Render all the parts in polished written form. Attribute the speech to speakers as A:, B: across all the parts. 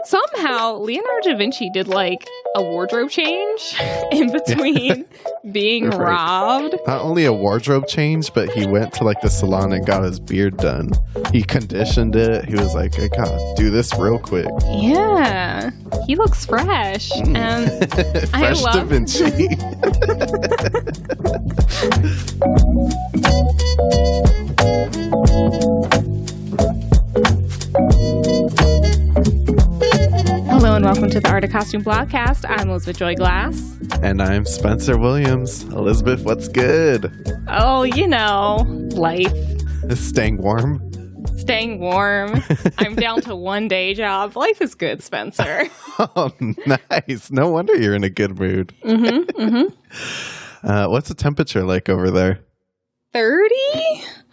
A: Somehow, Leonardo da Vinci did, like, a wardrobe change in between being robbed.
B: Not only a wardrobe change, but he went to, like, the salon and got his beard done. He conditioned it. He was like, I gotta do this real quick.
A: Yeah. He looks fresh. And
B: fresh Da Vinci.
A: Hello and welcome to the Art of Costume Blogcast. I'm Elizabeth Joy Glass.
B: And I'm Spencer Williams. Elizabeth, what's good?
A: Oh, you know, life.
B: Staying warm?
A: Staying warm. I'm down to one day job. Life is good, Spencer.
B: Oh, nice. No wonder you're in a good mood. What's the temperature like over there?
A: 30,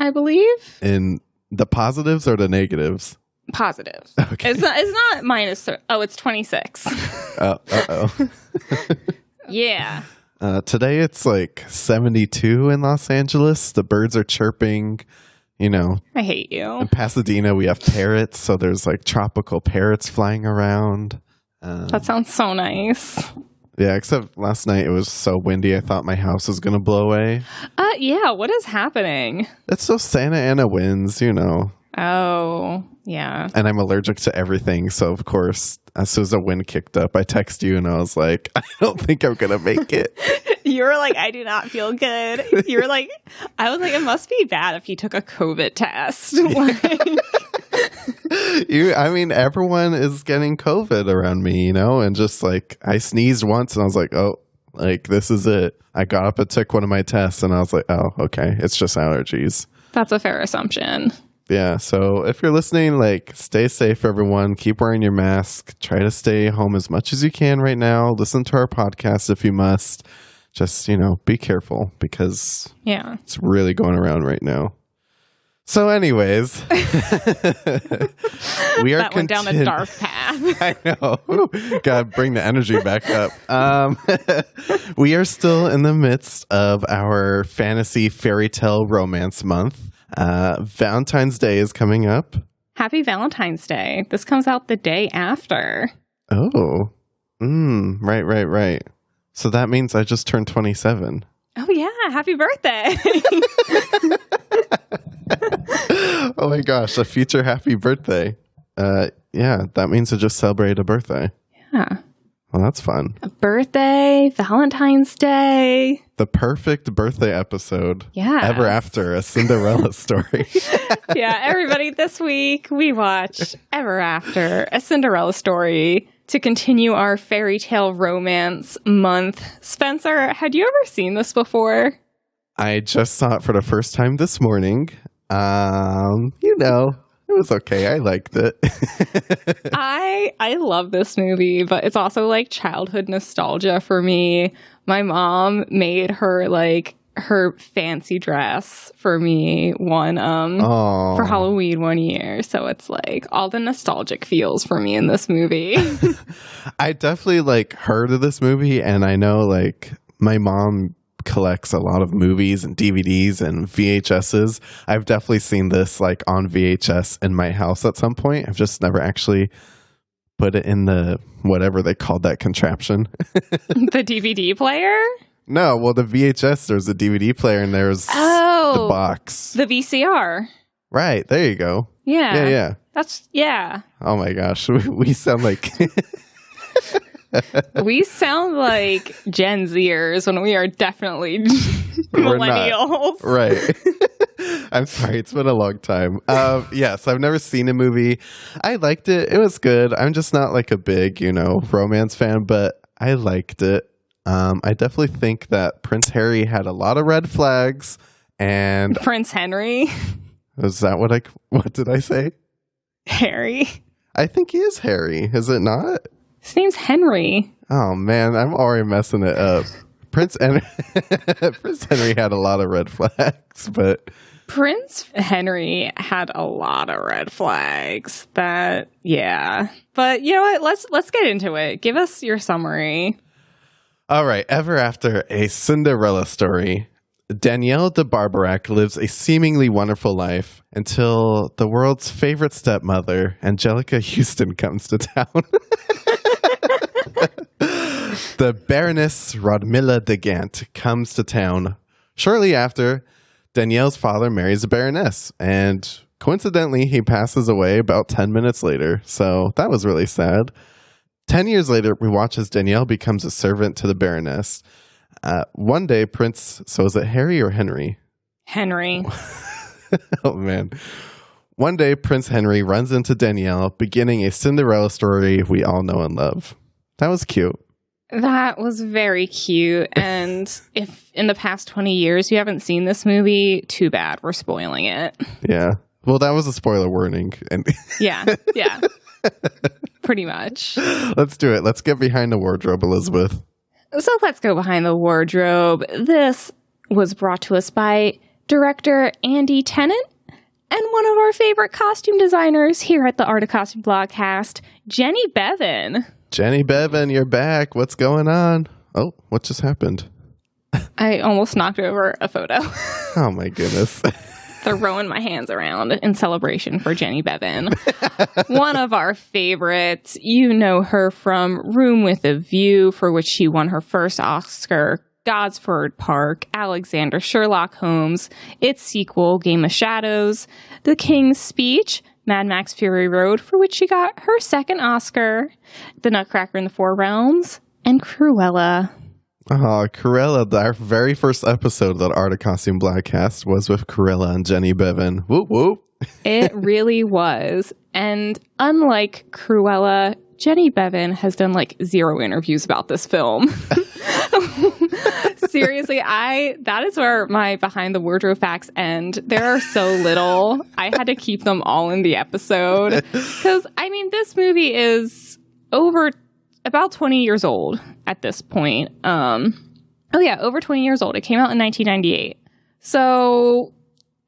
A: I believe.
B: In the positives or the negatives?
A: Positive.
B: Okay.
A: It's not minus. Oh, it's 26.
B: Uh-oh.
A: Yeah.
B: Today it's like 72 in Los Angeles. The birds are chirping, you know.
A: I hate you.
B: In Pasadena, we have parrots, so there's like tropical parrots flying around.
A: That sounds so nice.
B: Yeah, except last night it was so windy, I thought my house was going to blow away.
A: Yeah, what is happening?
B: It's those Santa Ana winds, you know.
A: Oh, yeah.
B: And I'm allergic to everything, so of course, as soon as the wind kicked up, I texted you and I was like, I don't think I'm going to make it.
A: You were like, I do not feel good. You were like, I was like, it must be bad if you took a COVID test.
B: I mean, everyone is getting COVID around me, you know, and just like I sneezed once and I was like, oh, like this is it. I got up and took one of my tests and I was like, oh, okay, it's just allergies.
A: That's a fair assumption.
B: Yeah, so if you're listening, like, stay safe, everyone. Keep wearing your mask. Try to stay home as much as you can right now. Listen to our podcast if you must. Just, you know, be careful because it's really going around right now. So anyways, we are
A: went down a dark path.
B: I know. Gotta bring the energy back up. We are still in the midst of our fantasy fairy tale romance month. Valentine's Day is coming up.
A: Happy Valentine's Day. This comes out the day after.
B: Oh. Right. So that means I just turned 27.
A: Oh, yeah. Happy birthday.
B: Oh, my gosh. A future happy birthday. Yeah, that means I just celebrated a birthday.
A: Yeah.
B: Well, that's fun.
A: A birthday, Valentine's Day.
B: The perfect birthday episode.
A: Yeah.
B: Ever after, a Cinderella story.
A: Yeah, everybody, this week we watched Ever After, a Cinderella story to continue our fairy tale romance month. Spencer, had you ever seen this before?
B: I just saw it for the first time this morning. You know, it was okay. I liked it.
A: I love this movie, but it's also like childhood nostalgia for me. My mom made her like her fancy dress for me for Halloween one year. So it's like all the nostalgic feels for me in this movie.
B: I definitely like heard of this movie, and I know like my mom collects a lot of movies and DVDs and VHSs. I've definitely seen this like on VHS in my house at some point. I've just never actually put it in the whatever they called that contraption.
A: The DVD player?
B: No, well, the VHS, there's a DVD player and there's the box.
A: The VCR.
B: Right, there you go.
A: Yeah.
B: Yeah. Oh my gosh, we sound like...
A: We sound like Gen Zers when we are definitely millennials.
B: Right. I'm sorry, it's been a long time. Yes, I've never seen a movie. I liked it. It was good. I'm just not like a big, romance fan, but I liked it. I definitely think that Prince Harry had a lot of red flags. And
A: Prince Henry?
B: Is that what did I say?
A: Harry?
B: I think he is Harry. Is it not?
A: His name's Henry.
B: Oh, man, I'm already messing it up. Prince Henry had a lot of red flags, but...
A: Prince Henry had a lot of red flags. But you know what? Let's get into it. Give us your summary.
B: All right, Ever After, a Cinderella story. Danielle de Barbarac lives a seemingly wonderful life until the world's favorite stepmother, Anjelica Huston, comes to town. The Baroness Rodmilla de Ghent comes to town shortly after Danielle's father marries a baroness, and coincidentally, he passes away about 10 minutes later, so that was really sad. 10 years later, we watch as Danielle becomes a servant to the baroness. One day, so is it Harry or Henry?
A: Henry.
B: Oh, man. One day, Prince Henry runs into Danielle, beginning a Cinderella story we all know and love. That was cute.
A: That was very cute. And if in the past 20 years you haven't seen this movie, too bad. We're spoiling it.
B: Yeah. Well, that was a spoiler warning. And
A: Yeah. Pretty much.
B: Let's do it. Let's get behind the wardrobe, Elizabeth.
A: So let's go behind the wardrobe. This was brought to us by director Andy Tennant and one of our favorite costume designers here at the Art of Costume Blogcast, Jenny Beavan.
B: Jenny Beavan, you're back. What's going on? Oh, what just happened?
A: I almost knocked over a photo.
B: Oh, my goodness.
A: Throwing my hands around in celebration for Jenny Beavan. One of our favorites. You know her from Room with a View, for which she won her first Oscar, Gosford Park, Alexander, Sherlock Holmes, its sequel, Game of Shadows, The King's Speech, Mad Max Fury Road, for which she got her second Oscar, The Nutcracker in the Four Realms, and Cruella.
B: Oh, Cruella, our very first episode of the Art of Costume Blogcast was with Cruella and Jenny Beavan. Whoop, whoop.
A: It really was. And unlike Cruella, Jenny Beavan has done like 0 interviews about this film. Seriously, that is where my behind the wardrobe facts end. There are so little. I had to keep them all in the episode. Because, I mean, this movie is over about 20 years old at this point. Over 20 years old. It came out in 1998. So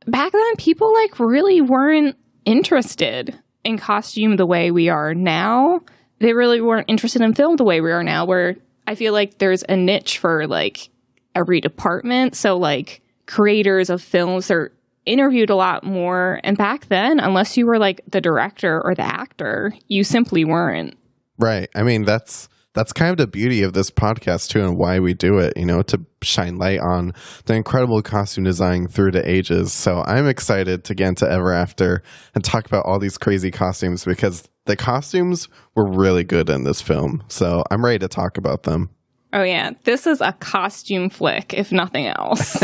A: back then, people like really weren't interested in costume the way we are now. They really weren't interested in film the way we are now, where I feel like there's a niche for like every department. So like creators of films are interviewed a lot more. And back then, unless you were like the director or the actor, you simply weren't.
B: Right. I mean, that's kind of the beauty of this podcast, too, and why we do it, to shine light on the incredible costume design through the ages. So I'm excited to get into Ever After and talk about all these crazy costumes because the costumes were really good in this film. So I'm ready to talk about them.
A: Oh, yeah. This is a costume flick, if nothing else.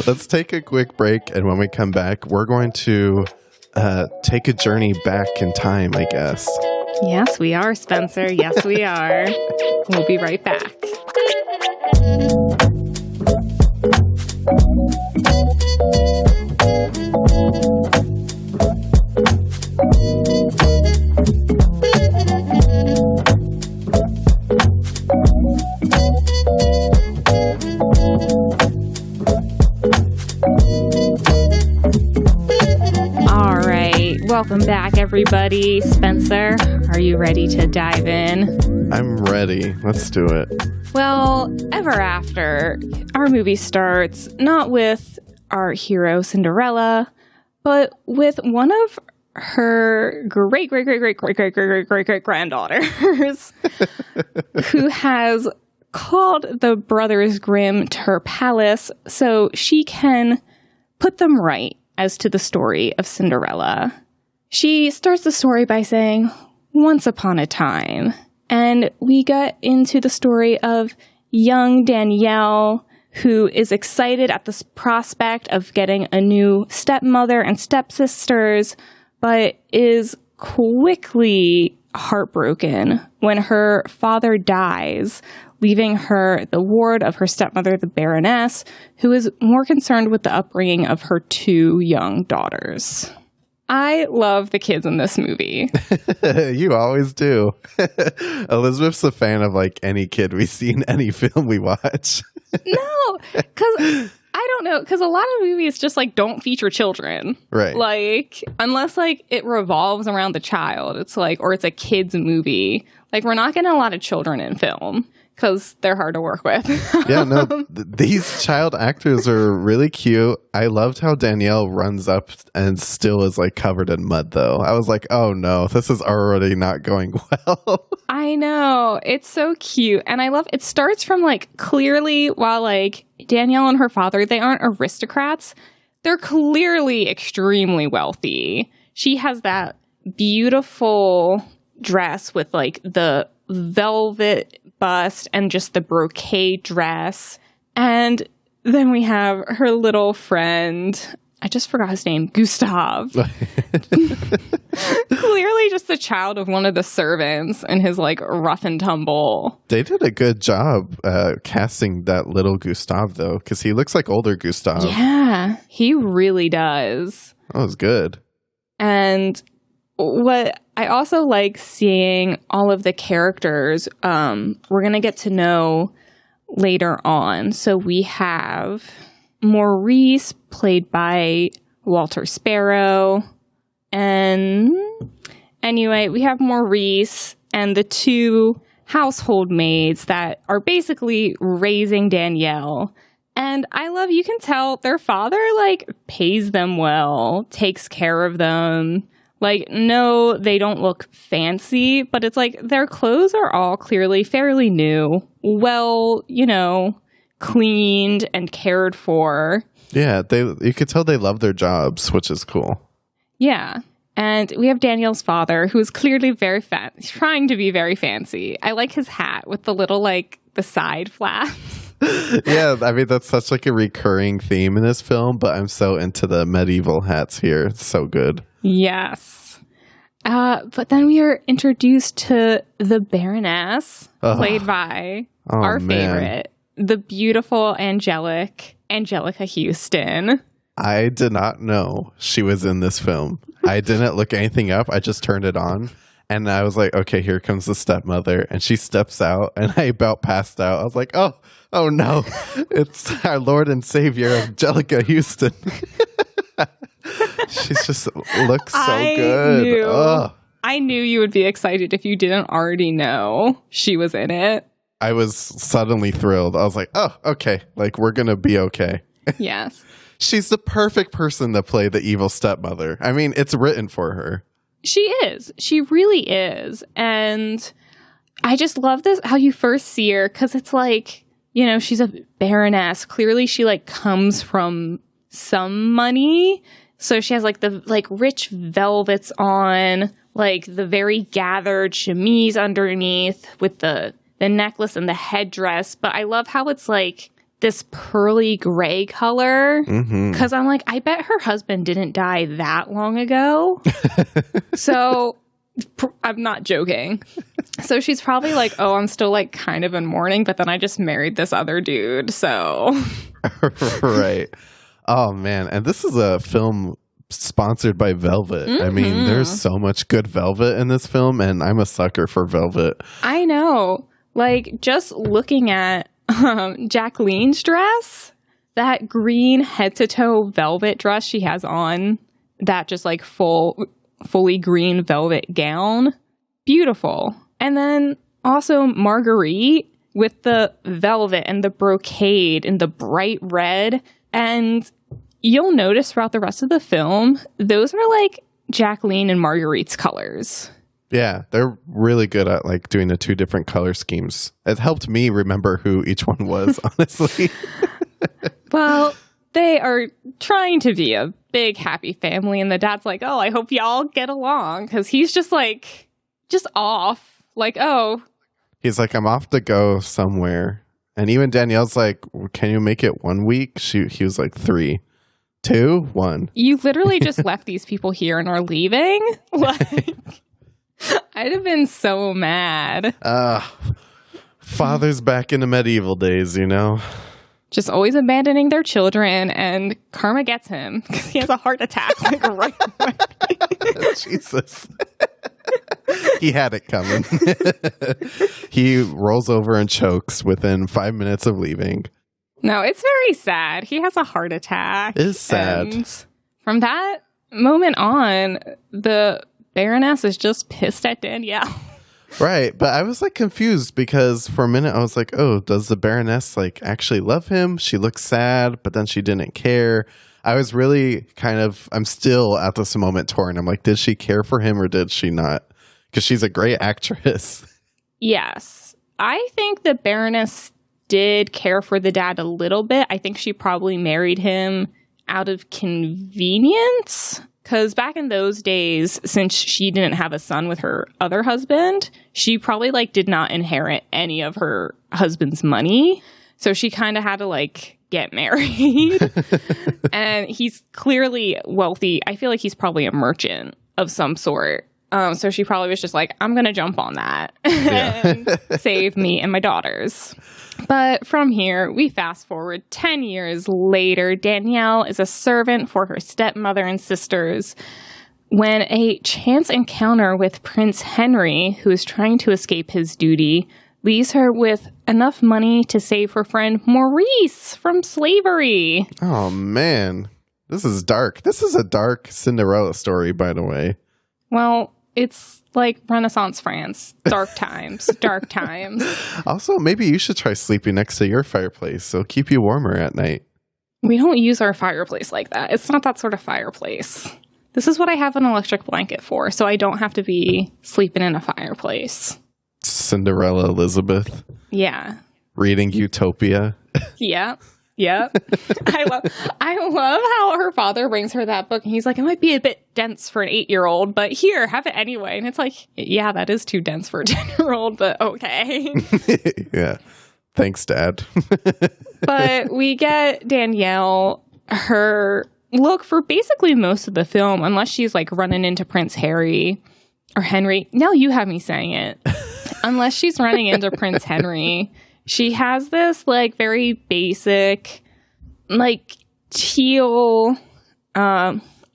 B: Let's take a quick break. And when we come back, we're going to take a journey back in time, I guess.
A: Yes, we are, Spencer. Yes, we are. We'll be right back. Welcome back, everybody. Spencer, are you ready to dive in?
B: I'm ready. Let's do it.
A: Well, Ever After, our movie starts not with our hero Cinderella, but with one of her great-great-great-great-great-great-great-great-great-granddaughters who has called the Brothers Grimm to her palace so she can put them right as to the story of Cinderella. She starts the story by saying, "Once upon a time." And we get into the story of young Danielle, who is excited at the prospect of getting a new stepmother and stepsisters, but is quickly heartbroken when her father dies, leaving her the ward of her stepmother, the Baroness, who is more concerned with the upbringing of her 2 young daughters. I love the kids in this movie.
B: You always do. Elizabeth's a fan of like any kid we see in any film we watch.
A: No, because I don't know, because a lot of movies just like don't feature children.
B: Right.
A: Like, unless like it revolves around the child, it's like, or it's a kid's movie. Like, we're not getting a lot of children in film. because they're hard to work with.
B: Yeah, no, these child actors are really cute. I loved how Danielle runs up and still is like covered in mud, though. I was like, oh no, this is already not going well.
A: I know. It's so cute. And I love it starts from like clearly while like Danielle and her father, they aren't aristocrats. They're clearly extremely wealthy. She has that beautiful dress with like the velvet bust and just the brocade dress. And then we have her little friend. I just forgot his name. Gustav. Clearly just the child of one of the servants and his like rough and tumble.
B: They did a good job casting that little Gustav, though, because he looks like older Gustav.
A: Yeah, he really does.
B: That was good.
A: And what I also like seeing all of the characters we're going to get to know later on. So we have Maurice, played by Walter Sparrow. And anyway, we have Maurice and the two household maids that are basically raising Danielle. And I love, you can tell their father, like, pays them well, takes care of them. Like, no, they don't look fancy, but it's like their clothes are all clearly fairly new, well, you know, cleaned and cared for.
B: Yeah, you could tell they love their jobs, which is cool.
A: Yeah. And we have Danielle's father, who is clearly very trying to be very fancy. I like his hat with the little, like, the side flaps.
B: Yeah, I mean, that's such like a recurring theme in this film, but I'm so into the medieval hats here. It's so good.
A: Yes. But then we are introduced to the Baroness, played by our favorite, the beautiful Anjelica Huston.
B: I did not know she was in this film. I didn't look anything up. I just turned it on. And I was like, okay, here comes the stepmother. And she steps out, and I about passed out. I was like, oh no. It's our Lord and Savior, Anjelica Huston. She just looks so good.
A: I knew you would be excited if you didn't already know she was in it.
B: I was suddenly thrilled. I was like, oh, okay. Like, we're going to be okay.
A: Yes.
B: She's the perfect person to play the evil stepmother. I mean, it's written for her.
A: She is. She really is. And I just love this, how you first see her, because it's like, you know, she's a baroness. Clearly she like comes from some money. So she has like the like rich velvets on, like the very gathered chemise underneath with the necklace and the headdress. But I love how it's like this pearly gray color, because I'm like, I bet her husband didn't die that long ago. So I'm not joking. So she's probably like, oh, I'm still like kind of in mourning, but then I just married this other dude. So
B: right. Oh man. And this is a film sponsored by Velvet. I mean, there's so much good Velvet in this film, and I'm a sucker for Velvet.
A: I know. Like, just looking at Jacqueline's dress, that green head-to-toe velvet dress she has on, that just like fully green velvet gown, beautiful. And then also Marguerite with the velvet and the brocade and the bright red. And you'll notice throughout the rest of the film, those are like Jacqueline and Marguerite's colors.
B: Yeah, they're really good at like doing the two different color schemes. It helped me remember who each one was, honestly.
A: Well, they are trying to be a big happy family, and the dad's like, oh, I hope y'all get along, because he's just like, just off. Like, oh.
B: He's like, I'm off to go somewhere. And even Danielle's like, can you make it 1 week? He was like 3, 2, 1.
A: You literally just left these people here and are leaving? Like, I'd have been so mad.
B: Father's back in the medieval days, you know?
A: Just always abandoning their children, and karma gets him because he has a heart attack like right away.
B: Jesus. He had it coming. He rolls over and chokes within 5 minutes of leaving.
A: No, it's very sad. He has a heart attack.
B: It's sad.
A: And from that moment on, the Baroness is just pissed at Danielle.
B: Right. But I was like confused because for a minute I was like, oh, does the Baroness like actually love him? She looks sad, but then she didn't care. I was really I'm still at this moment torn. I'm like, did she care for him or did she not? Because she's a great actress.
A: Yes. I think the Baroness did care for the dad a little bit. I think she probably married him out of convenience. Because back in those days, since she didn't have a son with her other husband, she probably like did not inherit any of her husband's money. So she kind of had to like get married. And he's clearly wealthy. I feel like he's probably a merchant of some sort. So she probably was just like, I'm going to jump on that and save me and my daughters. But from here, we fast forward 10 years later. Danielle is a servant for her stepmother and sisters when a chance encounter with Prince Henry, who is trying to escape his duty, leaves her with enough money to save her friend Maurice from slavery.
B: Oh, man. This is dark. This is a dark Cinderella story, by the way.
A: Well, it's like Renaissance France. Dark times. Dark times.
B: Also, maybe you should try sleeping next to your fireplace. It'll keep you warmer at night.
A: We don't use our fireplace like that. It's not that sort of fireplace. This is what I have an electric blanket for, so I don't have to be sleeping in a fireplace.
B: Cinderella Elizabeth.
A: Yeah.
B: Reading Utopia.
A: Yeah. Yeah. I love how her father brings her that book and he's like, it might be a bit dense for an 8-year-old, but here, have it anyway. And it's like, yeah, that is too dense for a 10-year-old, but okay.
B: Yeah. Thanks, Dad.
A: But we get Danielle her look for basically most of the film, unless she's like running into Prince Harry or Henry. Now you have me saying it. Unless she's running into Prince Henry. She has this, like, very basic, like, teal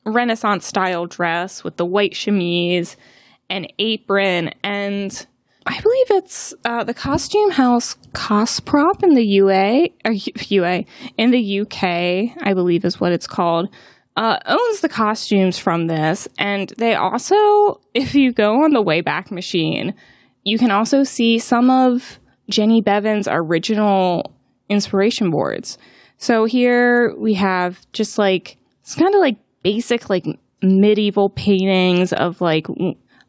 A: Renaissance-style dress with the white chemise and apron. And I believe it's the costume house Cosprop in the in the UK, I believe is what it's called, owns the costumes from this. And they also, if you go on the Wayback Machine, you can also see some of Jenny Beavan's original inspiration boards. So here we have just like, it's kind of like basic like medieval paintings of like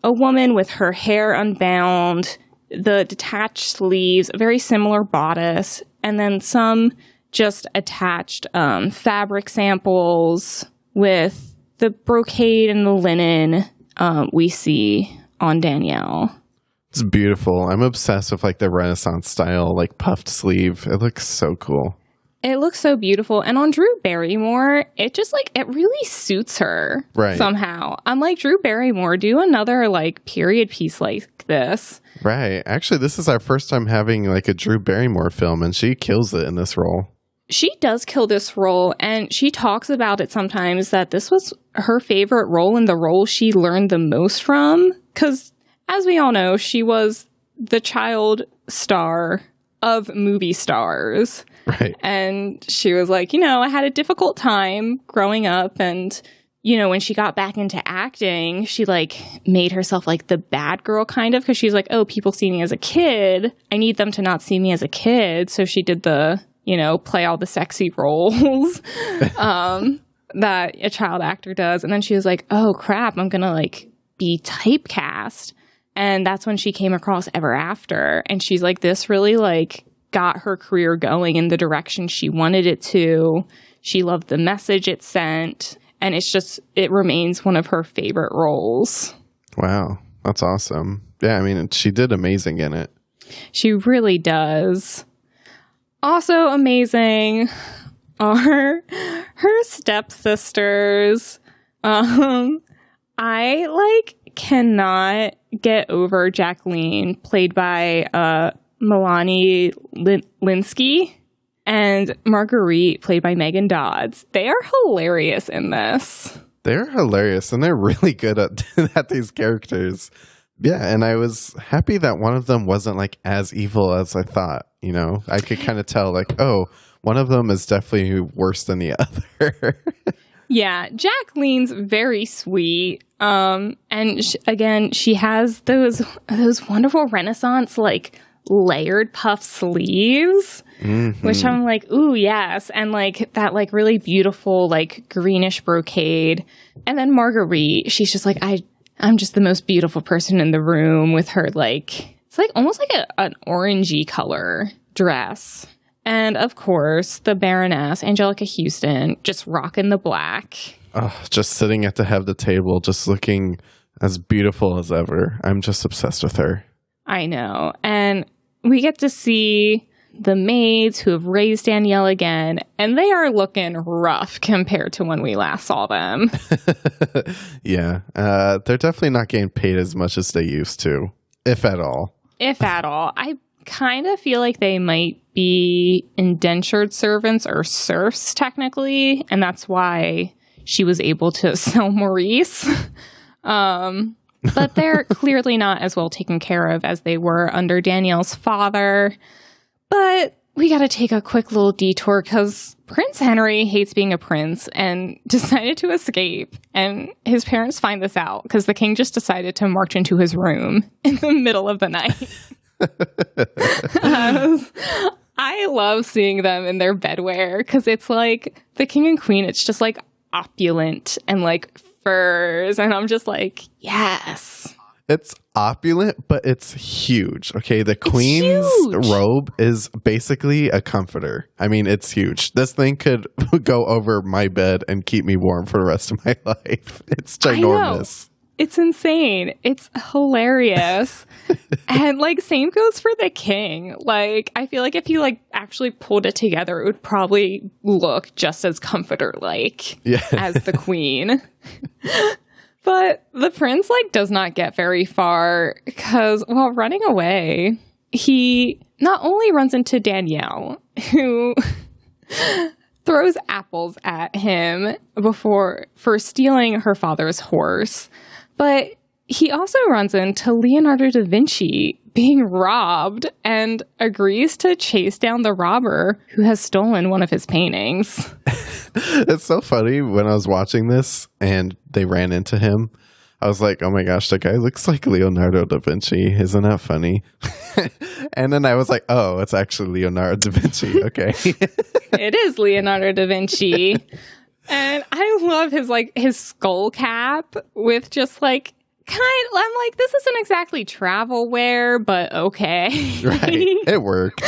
A: a woman with her hair unbound, the detached sleeves, a very similar bodice, and then some just attached fabric samples with the brocade and the linen we see on Danielle.
B: It's beautiful. I'm obsessed with like the Renaissance style, like puffed sleeve. It looks so cool.
A: It looks so beautiful. And on Drew Barrymore, it just like, it really suits her somehow. I'm like, Drew Barrymore, do another like period piece like this.
B: Right. Actually, this is our first time having like a Drew Barrymore film and she kills it in this role.
A: She does kill this role, and she talks about it sometimes that this was her favorite role and the role she learned the most from. Because as we all know, she was the child star of movie stars.
B: Right.
A: And she was like, I had a difficult time growing up. And, when she got back into acting, she like made herself like the bad girl kind of, because she's like, oh, people see me as a kid. I need them to not see me as a kid. So she did the, play all the sexy roles that a child actor does. And then she was like, oh, crap, I'm going to like be typecast. And that's when she came across Ever After. And she's like, this really like got her career going in the direction she wanted it to. She loved the message it sent. And it remains one of her favorite roles.
B: Wow. That's awesome. Yeah, I mean, she did amazing in it.
A: She really does. Also amazing are her stepsisters. I like cannot get over Jacqueline, played by Melanie Linsky, and Marguerite, played by Megan Dodds. They are hilarious in this.
B: They're hilarious, and they're really good at these characters. Yeah, and I was happy that one of them wasn't like as evil as I thought. I could kind of tell like, oh, one of them is definitely worse than the other.
A: Yeah, Jacqueline's very sweet. And again, she has those wonderful Renaissance, like, layered puff sleeves, which I'm like, ooh, yes. And, like, that, like, really beautiful, like, greenish brocade. And then Marguerite, she's just like, I'm just the most beautiful person in the room with her, like, it's like almost like an orangey color dress. And, of course, the Baroness, Anjelica Huston, just rocking the black.
B: Oh, just sitting at the head of the table, just looking as beautiful as ever. I'm just obsessed with her.
A: I know. And we get to see the maids who have raised Danielle again, and they are looking rough compared to when we last saw them.
B: Yeah. They're definitely not getting paid as much as they used to, if at all.
A: If at all. I kind of feel like they might be indentured servants or serfs, technically, and that's why she was able to sell Maurice. But they're clearly not as well taken care of as they were under Danielle's father. But we got to take a quick little detour because Prince Henry hates being a prince and decided to escape. And his parents find this out because the king just decided to march into his room in the middle of the night. I love seeing them in their bedwear because it's like the king and queen. It's just like opulent and like furs. And I'm just like, yes.
B: It's opulent, but it's huge. Okay, the queen's robe is basically a comforter. I mean, it's huge. This thing could go over my bed and keep me warm for the rest of my life. It's ginormous.
A: It's insane. It's hilarious. And like same goes for the king. Like I feel like if you like actually pulled it together, it would probably look just as comforter like as the queen. But the prince, like, does not get very far because while running away, he not only runs into Danielle, who throws apples at him for stealing her father's horse, but he also runs into Leonardo da Vinci being robbed and agrees to chase down the robber who has stolen one of his paintings.
B: It's so funny when I was watching this and they ran into him. I was like, oh my gosh, that guy looks like Leonardo da Vinci. Isn't that funny? And then I was like, oh, it's actually Leonardo da Vinci. Okay.
A: It is Leonardo da Vinci. And I love his skull cap with just like, I'm like, this isn't exactly travel wear, but okay.
B: Right. It worked.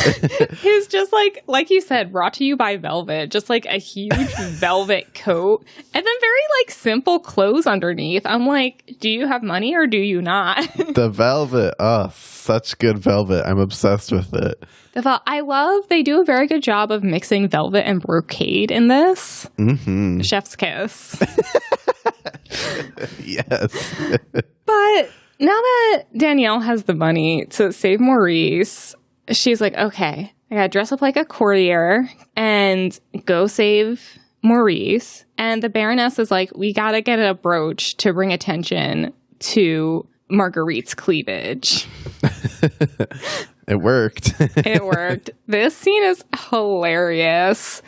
A: He's just like you said, brought to you by Velvet, just like a huge velvet coat and then very like simple clothes underneath. I'm like, do you have money or do you not?
B: The velvet. Oh, such good velvet. I'm obsessed with it.
A: I love, they do a very good job of mixing velvet and brocade in this.
B: Mm-hmm.
A: Chef's kiss.
B: Yes.
A: But now that Danielle has the money to save Maurice, she's like, okay, I gotta dress up like a courtier and go save Maurice. And the Baroness is like, we gotta get a brooch to bring attention to Marguerite's cleavage.
B: It worked.
A: It worked. This scene is hilarious.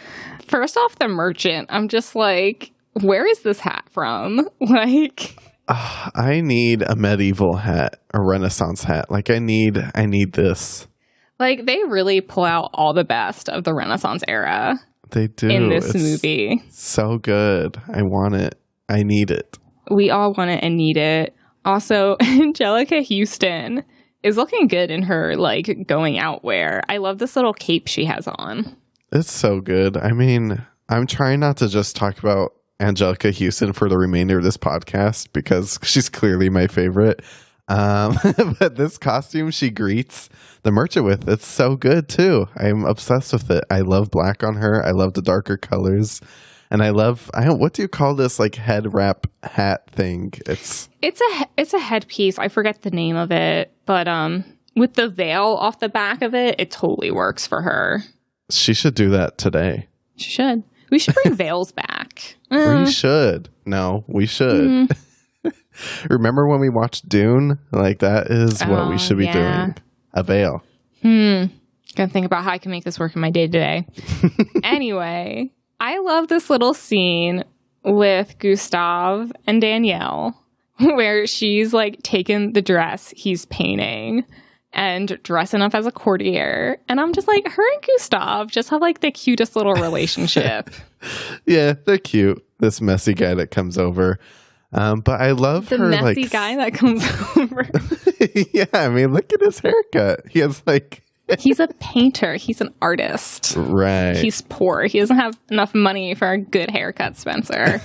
A: First off, the merchant, I'm just like, where is this hat from? Like,
B: I need a medieval hat, a Renaissance hat. Like, I need this.
A: Like, they really pull out all the best of the Renaissance era.
B: They do.
A: In this movie.
B: So good. I want it. I need it.
A: We all want it and need it. Also, Anjelica Huston is looking good in her, like, going out wear. I love this little cape she has on. It's
B: so good. I mean, I'm trying not to just talk about Anjelica Huston for the remainder of this podcast because she's clearly my favorite. But this costume she greets the merchant with, it's so good too. I'm obsessed with it. I love black on her. I love the darker colors. And what do you call this like head wrap hat thing? It's
A: a headpiece. I forget the name of it, but with the veil off the back of it, it totally works for her.
B: She should do that today.
A: She should. We should bring veils back.
B: We should. No, we should. Remember when we watched Dune? Like, that is what we should be doing. A veil.
A: Gotta think about how I can make this work in my day-to-day. Anyway, I love this little scene with Gustave and Danielle where she's like taken the dress he's painting and dressing up as a courtier. And I'm just like, her and Gustav just have like the cutest little relationship.
B: Yeah, they're cute. This messy guy that comes over. But I love
A: the
B: her
A: messy
B: like
A: guy that comes over.
B: Yeah, I mean, look at his haircut. He has like
A: He's a painter. He's an artist.
B: Right.
A: He's poor. He doesn't have enough money for a good haircut, Spencer.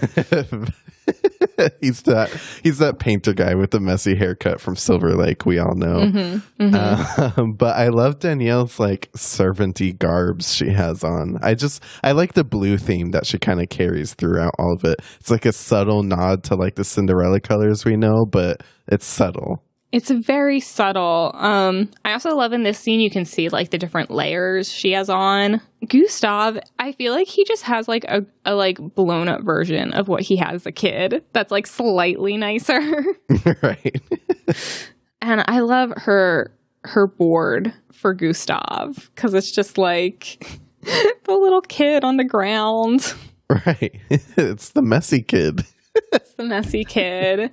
B: He's that painter guy with the messy haircut from Silver Lake, we all know.
A: Mm-hmm, mm-hmm.
B: But I love Danielle's like servanty garbs she has on. I like the blue theme that she kind of carries throughout all of it. It's like a subtle nod to like the Cinderella colors we know, but it's subtle.
A: It's very subtle. I also love in this scene you can see like the different layers she has on. Gustav, I feel like he just has like a like blown up version of what he had as a kid. That's like slightly nicer.
B: Right.
A: And I love her board for Gustav because it's just like the little kid on the ground.
B: Right. It's the messy kid.
A: It's the messy kid.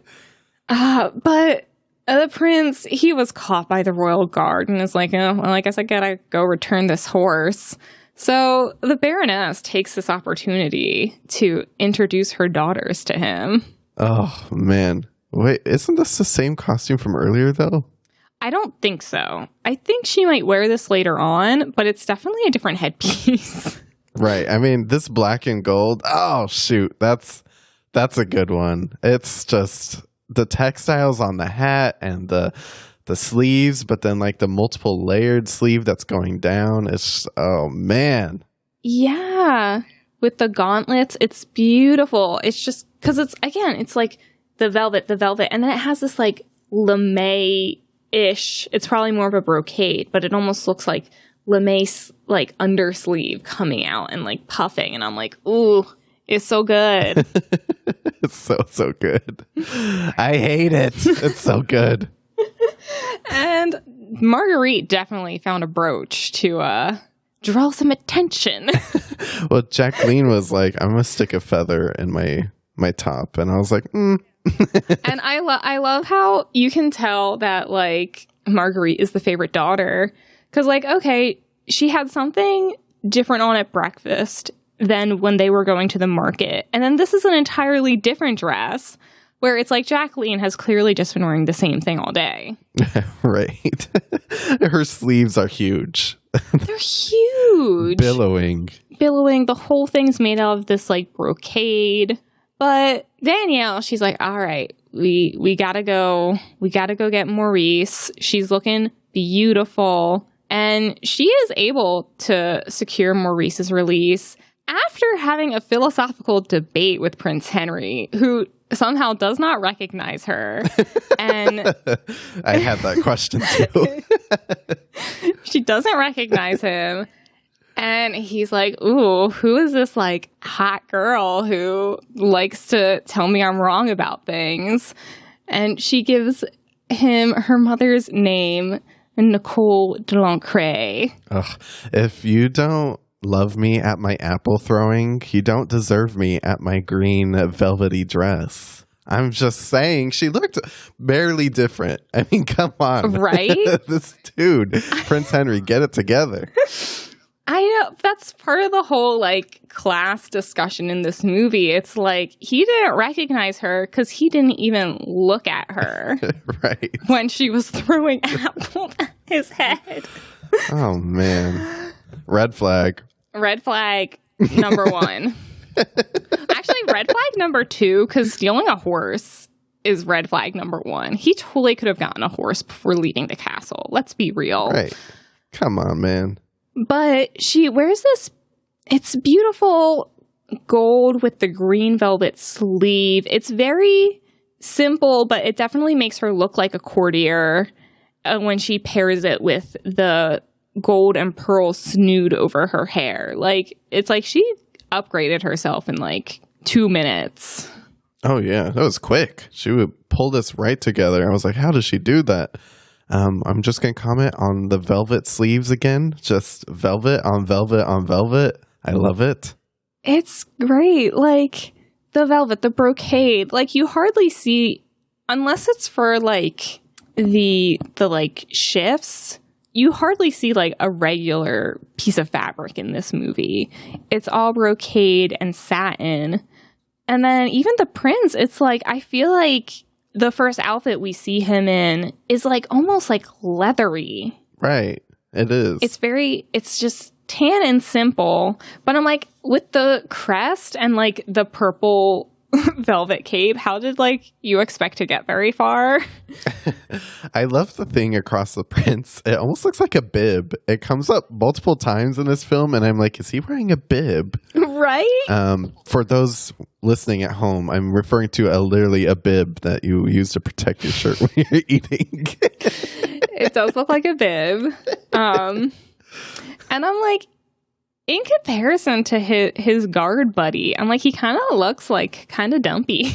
A: But the prince, he was caught by the royal guard and is like, oh, well, I guess I gotta go return this horse. So the Baroness takes this opportunity to introduce her daughters to him.
B: Oh, man. Wait, isn't this the same costume from earlier, though?
A: I don't think so. I think she might wear this later on, but it's definitely a different headpiece.
B: Right. I mean, this black and gold. Oh, shoot. That's a good one. It's just the textiles on the hat and the sleeves, but then like the multiple layered sleeve that's going down. It's, oh man.
A: Yeah. With the gauntlets, it's beautiful. It's just because it's like the velvet, and then it has this like lame-ish. It's probably more of a brocade, but it almost looks like lame like undersleeve coming out and like puffing. And I'm like, ooh, it's so good.
B: It's so good. I hate it. It's so good.
A: And Marguerite definitely found a brooch to draw some attention.
B: Well, Jacqueline was like, I'm gonna stick a feather in my top, and I was like, And
A: I love how you can tell that like Marguerite is the favorite daughter because like, okay, she had something different on at breakfast than when they were going to the market, and then this is an entirely different dress where it's like Jacqueline has clearly just been wearing the same thing all day.
B: Right. Her sleeves are huge.
A: They're huge.
B: Billowing.
A: The whole thing's made out of this like brocade. But Danielle, she's like, all right, we gotta go. We gotta go get Maurice. She's looking beautiful. And she is able to secure Maurice's release after having a philosophical debate with Prince Henry, who somehow does not recognize her. And
B: I had that question too.
A: She doesn't recognize him. And he's like, ooh, who is this like hot girl who likes to tell me I'm wrong about things? And she gives him her mother's name, Nicole de Lancre.
B: Ugh, if you don't love me at my apple throwing, you don't deserve me at my green velvety dress. I'm just saying, she looked barely different. I mean, come on.
A: Right?
B: This dude, Prince Henry, get it together.
A: I know. That's part of the whole, like, class discussion in this movie. It's like, he didn't recognize her because he didn't even look at her.
B: Right.
A: When she was throwing apples at his head.
B: Oh, man. Red flag.
A: Red flag number 1. Actually, red flag number 2, because stealing a horse is red flag number 1. He totally could have gotten a horse before leaving the castle. Let's be real.
B: Right. Come on, man.
A: But she wears this, it's beautiful gold with the green velvet sleeve. It's very simple, but it definitely makes her look like a courtier when she pairs it with the gold and pearl snood over her hair. Like, it's like she upgraded herself in like 2 minutes.
B: Oh yeah, that was quick. She would pull this right together. I was like, how does she do that? I'm just gonna comment on the velvet sleeves again. Just velvet on velvet on velvet. I love it.
A: It's great. Like the velvet, the brocade, like you hardly see unless it's for like the like shifts, you hardly see like a regular piece of fabric in this movie. It's all brocade and satin. And then even the prince, it's like, I feel like the first outfit we see him in is like almost like leathery.
B: Right. It is.
A: It's just tan and simple. But I'm like, with the crest and like the purple velvet cape, how did like you expect to get very far?
B: I love the thing across the prince. It almost looks like a bib. It comes up multiple times in this film, and I'm like, is he wearing a bib?
A: Right?
B: For those listening at home, I'm referring to literally a bib that you use to protect your shirt when you're eating.
A: It does look like a bib. And I'm like, in comparison to his guard buddy, I'm like, he kind of looks like kind of dumpy.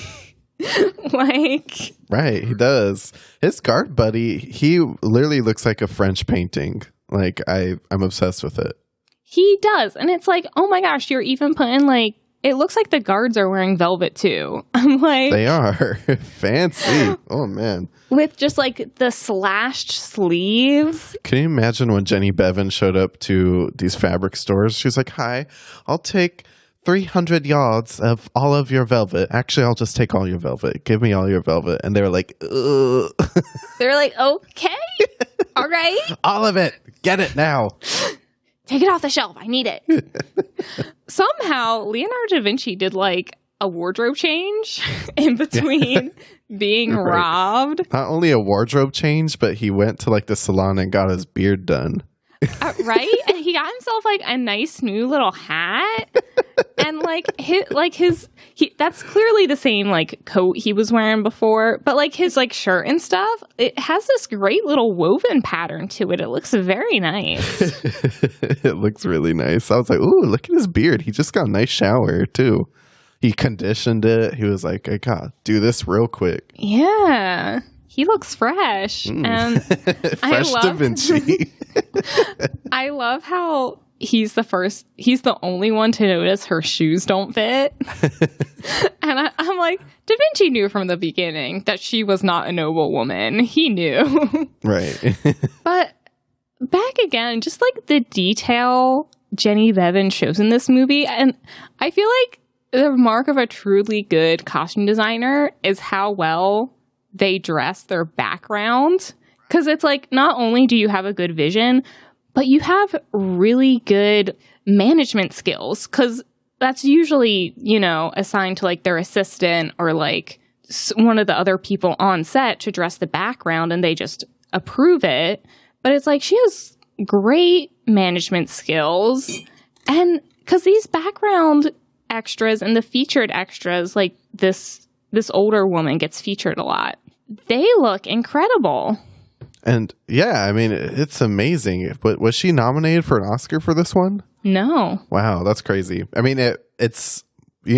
A: Like,
B: right, he does. His guard buddy, he literally looks like a French painting. Like, I'm obsessed with it.
A: He does. And it's like, oh my gosh, you're even putting like, it looks like the guards are wearing velvet too. I'm like,
B: they are fancy. Oh man.
A: With just like the slashed sleeves.
B: Can you imagine when Jenny Beavan showed up to these fabric stores? She's like, hi, I'll take 300 yards of all of your velvet. Actually, I'll just take all your velvet. Give me all your velvet. And they were like, ugh.
A: They were like, okay, all right.
B: All of it. Get it now.
A: Take it off the shelf. I need it. Somehow, Leonardo da Vinci did like a wardrobe change in between being robbed.
B: Not only a wardrobe change, but he went to like the salon and got his beard done.
A: Right? And he got himself like a nice new little hat. And like his that's clearly the same like coat he was wearing before, but like his like shirt and stuff, it has this great little woven pattern to it. It looks very nice.
B: It looks really nice. I was like, ooh, look at his beard. He just got a nice shower too. He conditioned it. He was like, I gotta do this real quick.
A: Yeah. He looks fresh. And
B: fresh Da Vinci.
A: I love how he's the only one to notice her shoes don't fit. And I'm like, Da Vinci knew from the beginning that she was not a noble woman. He knew.
B: Right.
A: But back again, just like the detail Jenny Beavan shows in this movie. And I feel like the mark of a truly good costume designer is how well they dress their background. Because it's like, not only do you have a good vision, but you have really good management skills. Because that's usually, assigned to like their assistant or like one of the other people on set to dress the background, and they just approve it. But it's like, she has great management skills. And because these background extras and the featured extras, like this older woman gets featured a lot. They look incredible.
B: And yeah, I mean, it's amazing. But was she nominated for an Oscar for this one?
A: No.
B: Wow, that's crazy. I mean, it's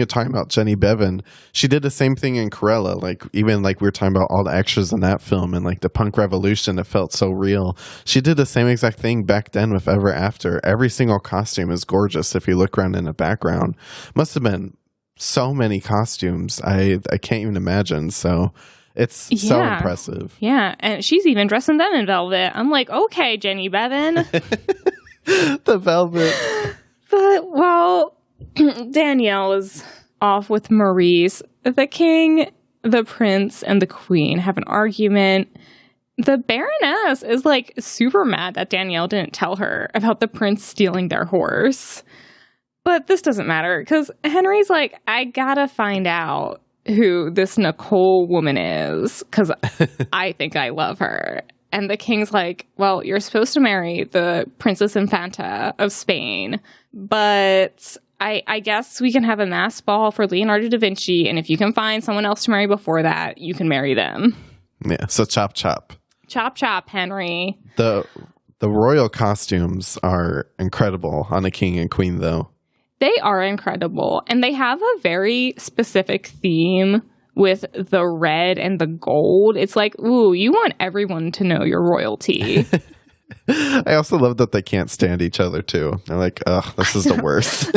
B: talking about Jenny Beavan. She did the same thing in Cruella. Like, even like we were talking about all the extras in that film and like the punk revolution, it felt so real. She did the same exact thing back then with Ever After. Every single costume is gorgeous if you look around in the background. Must have been so many costumes. I can't even imagine. So it's so impressive.
A: Yeah, and she's even dressing them in velvet. I'm like, okay, Jenny Beavan.
B: The velvet.
A: But, well, Danielle is off with Maurice. The king, the prince, and the queen have an argument. The Baroness is like super mad that Danielle didn't tell her about the prince stealing their horse. But this doesn't matter because Henry's like, I gotta find out who this Nicole woman is because I think I love her. And the king's like, well, you're supposed to marry the Princess Infanta of Spain, but I guess we can have a mass ball for Leonardo da Vinci, and if you can find someone else to marry before that, you can marry them.
B: Yeah, so chop chop.
A: Chop chop, Henry.
B: The royal costumes are incredible on the king and queen, though.
A: They are incredible, and they have a very specific theme with the red and the gold. It's like, ooh, you want everyone to know your royalty.
B: I also love that they can't stand each other, too. They're like, ugh, this is the worst.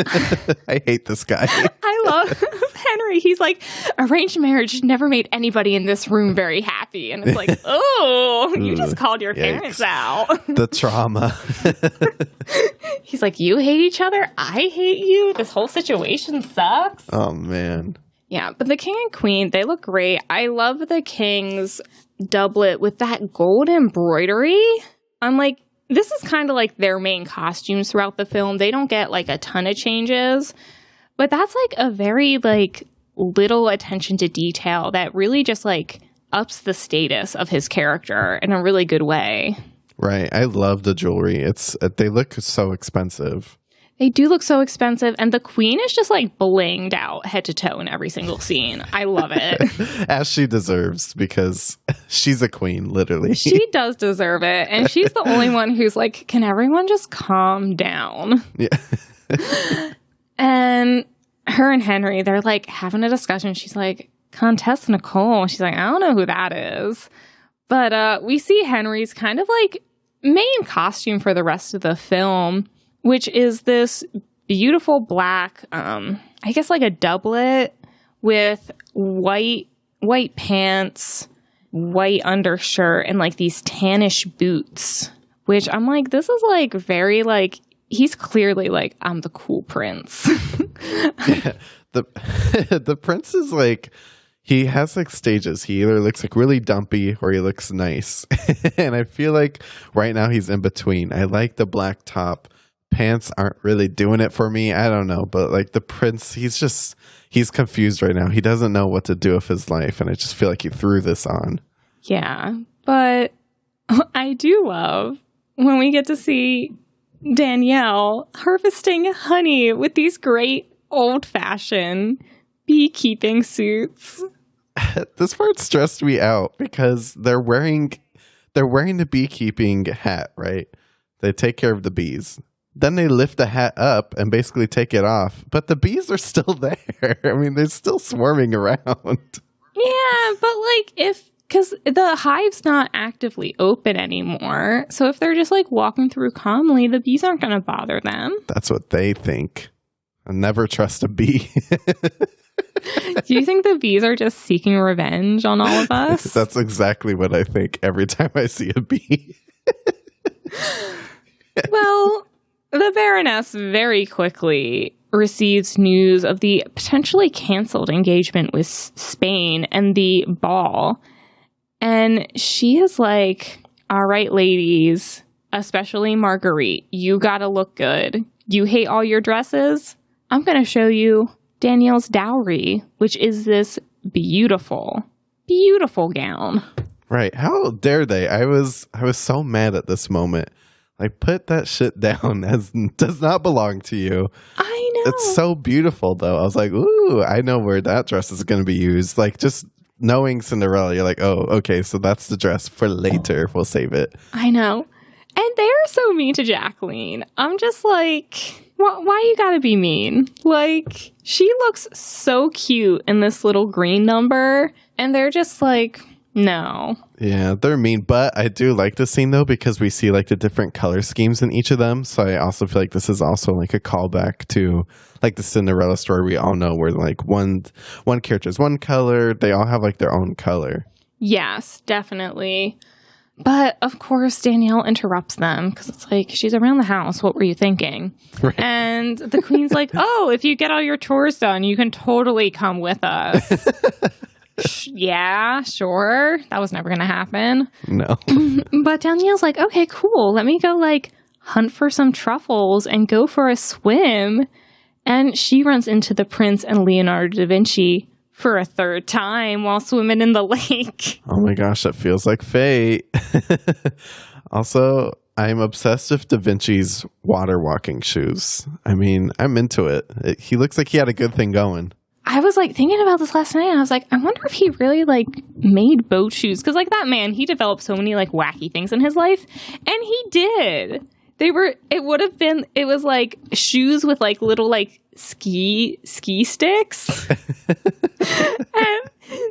B: I hate this guy.
A: I love Henry. He's like, arranged marriage never made anybody in this room very happy. And it's like, oh, you just called your parents out.
B: The trauma.
A: He's like, you hate each other? I hate you? This whole situation sucks.
B: Oh, man.
A: Yeah, but the king and queen, they look great. I love the king's doublet with that gold embroidery. I'm like, this is kind of like their main costumes throughout the film. They don't get like a ton of changes, but that's like a very like little attention to detail that really just like ups the status of his character in a really good way.
B: Right. I love the jewelry. They look so expensive.
A: They do look so expensive, and the queen is just like blinged out head to toe in every single scene. I love it.
B: As she deserves, because she's a queen, literally.
A: She does deserve it, and she's the only one who's like, can everyone just calm down?
B: Yeah.
A: And her and Henry, they're like having a discussion. She's like, Countess Nicole. She's like, I don't know who that is. But we see Henry's kind of like main costume for the rest of the film, which is this beautiful black, I guess like a doublet with white pants, white undershirt, and like these tannish boots, which I'm like, this is like very like, he's clearly like, I'm the cool prince.
B: Yeah, the prince is like, he has like stages. He either looks like really dumpy or he looks nice. And I feel like right now he's in between. I like the black top. Pants aren't really doing it for me. I don't know. But like the prince, he's confused right now. He doesn't know what to do with his life. And I just feel like he threw this on.
A: Yeah. But I do love when we get to see Danielle harvesting honey with these great old-fashioned beekeeping suits.
B: This part stressed me out because they're wearing the beekeeping hat, right? They take care of the bees. Then they lift the hat up and basically take it off. But the bees are still there. I mean, they're still swarming around.
A: Yeah, but like because the hive's not actively open anymore. So if they're just like walking through calmly, the bees aren't going to bother them.
B: That's what they think. I never trust a bee.
A: Do you think the bees are just seeking revenge on all of us?
B: That's exactly what I think every time I see a bee.
A: Well, the Baroness very quickly receives news of the potentially canceled engagement with Spain and the ball. And she is like, all right, ladies, especially Marguerite, you gotta look good. You hate all your dresses? I'm gonna show you Danielle's dowry, which is this beautiful, beautiful gown.
B: Right. How dare they? I was so mad at this moment. Like, put that shit down. As does not belong to you.
A: I know.
B: It's so beautiful, though. I was like, ooh, I know where that dress is going to be used. Like, just knowing Cinderella, you're like, oh, okay, so that's the dress for later. We'll save it.
A: I know. And they're so mean to Jacqueline. I'm just like, why you gotta be mean? Like, she looks so cute in this little green number, and they're just like, no.
B: Yeah, they're mean, but I do like this scene, though, because we see, like, the different color schemes in each of them, so I also feel like this is also, like, a callback to, like, the Cinderella story we all know, where, like, one character's one color, they all have, like, their own color.
A: Yes, definitely. But, of course, Danielle interrupts them, because it's like, she's around the house, what were you thinking? Right. And the queen's like, oh, if you get all your chores done, you can totally come with us. Yeah, sure. That was never going to happen.
B: No.
A: But Danielle's like, okay, cool. Let me go, like, hunt for some truffles and go for a swim. And she runs into the prince and Leonardo da Vinci for a third time while swimming in the lake.
B: Oh my gosh, that feels like fate. Also, I'm obsessed with Da Vinci's water walking shoes. I mean, I'm into it. He looks like he had a good thing going.
A: I was like thinking about this last night, and I was like, I wonder if he really like made boat shoes, because like that man, he developed so many like wacky things in his life, and he did. It was like shoes with like little like ski sticks, and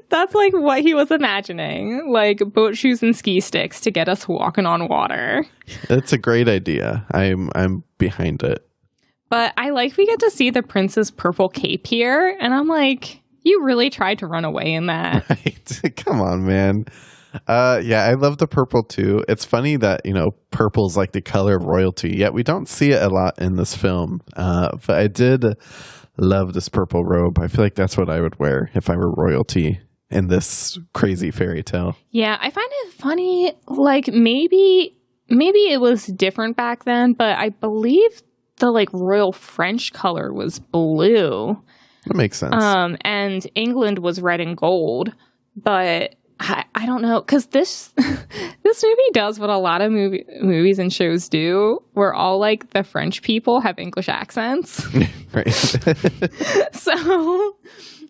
A: that's like what he was imagining, like boat shoes and ski sticks to get us walking on water.
B: It's a great idea. I'm behind it.
A: But I like we get to see the prince's purple cape here, and I'm like, you really tried to run away in that.
B: Right. Come on, man. Yeah, I love the purple too. It's funny that, purple's like the color of royalty, yet we don't see it a lot in this film. But I did love this purple robe. I feel like that's what I would wear if I were royalty in this crazy fairy tale.
A: Yeah, I find it funny, like maybe it was different back then, but I believe the like royal French color was blue.
B: That makes sense.
A: And England was red and gold, but I don't know, because this movie does what a lot of movies and shows do, where all like the French people have English accents.
B: Right.
A: So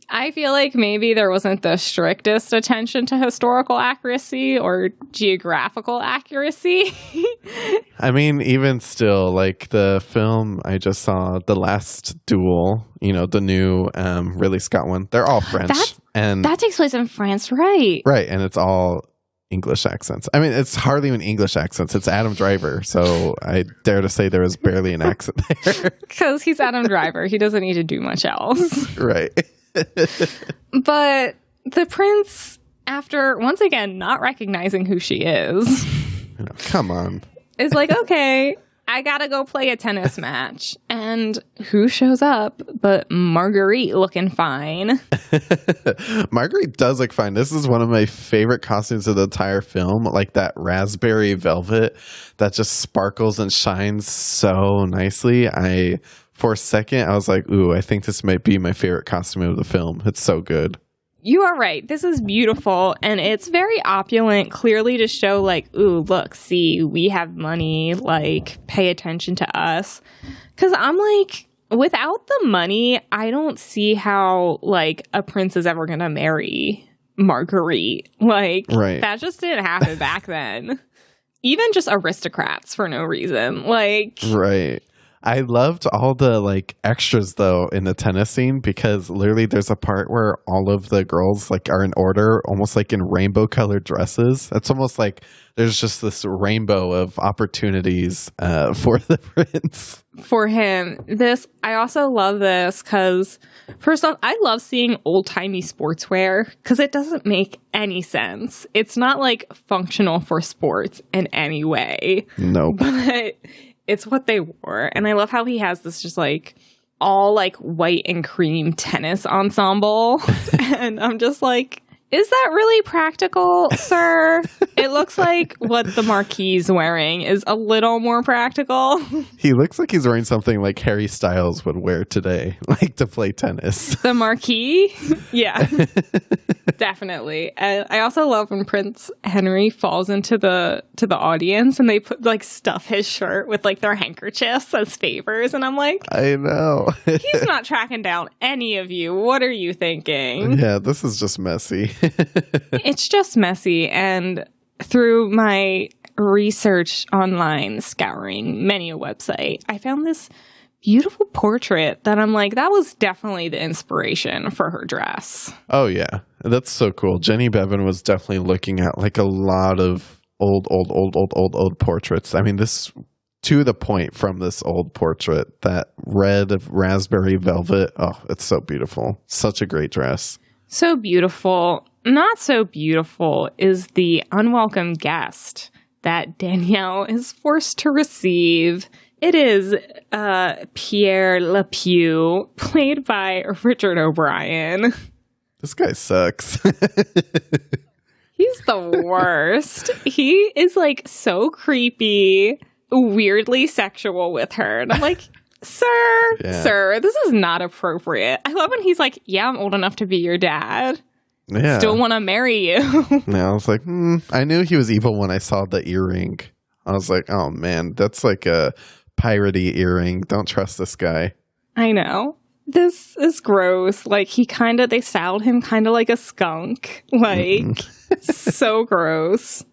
A: I feel like maybe there wasn't the strictest attention to historical accuracy or geographical accuracy.
B: I mean, even still, like the film I just saw, The Last Duel, the new Ridley Scott one, they're all French. And
A: that takes place in France, right?
B: Right, and it's all English accents. I mean, it's hardly even English accents. It's Adam Driver, so I dare to say there was barely an accent there.
A: Because he's Adam Driver. He doesn't need to do much else.
B: Right.
A: But the prince, after once again not recognizing who she is,
B: come on, is
A: like, okay, I gotta go play a tennis match. And who shows up but Marguerite looking fine.
B: Marguerite does look fine. This is one of my favorite costumes of the entire film, like that raspberry velvet that just sparkles and shines so nicely. For a second, I was like, ooh, I think this might be my favorite costume of the film. It's so good.
A: You are right. This is beautiful, and it's very opulent, clearly to show, like, ooh, look, see, we have money, like, pay attention to us. Because I'm like, without the money, I don't see how, like, a prince is ever going to marry Marguerite. Like,
B: right.
A: That just didn't happen back then. Even just aristocrats for no reason. Like,
B: right. I loved all the like extras though in the tennis scene, because literally there's a part where all of the girls like are in order, almost like in rainbow colored dresses. It's almost like there's just this rainbow of opportunities for the prince.
A: For him. I also love this because first off, I love seeing old-timey sportswear because it doesn't make any sense. It's not like functional for sports in any way.
B: No.
A: But it's what they wore. And I love how he has this just like all like white and cream tennis ensemble. And I'm just like, is that really practical, sir? It looks like what the Marquis is wearing is a little more practical.
B: He looks like he's wearing something like Harry Styles would wear today, like to play tennis.
A: The Marquis? Yeah, definitely. And I also love when Prince Henry falls into the audience and they put like stuff his shirt with like their handkerchiefs as favors. And I'm like,
B: I know.
A: He's not tracking down any of you. What are you thinking?
B: Yeah, this is just messy.
A: It's just messy. And through my research online, scouring many a website, I found this beautiful portrait that I'm like, that was definitely the inspiration for her dress.
B: Oh, yeah. That's so cool. Jenny Beavan was definitely looking at like a lot of old portraits. I mean, this to the point from this old portrait, that red raspberry velvet. Oh, it's so beautiful. Such a great dress.
A: So beautiful. Not so beautiful is the unwelcome guest that Danielle is forced to receive. It is Pierre LePew, played by Richard O'Brien.
B: This guy sucks.
A: He's the worst. He is like so creepy, weirdly sexual with her. And I'm like, sir, this is not appropriate. I love when he's like, yeah, I'm old enough to be your dad.
B: Yeah.
A: Still want to marry you.
B: Yeah, I was like, I knew he was evil when I saw the earring. I was like, oh man, that's like a piratey earring. Don't trust this guy.
A: I know. This is gross. Like they styled him kind of like a skunk. Like, so gross.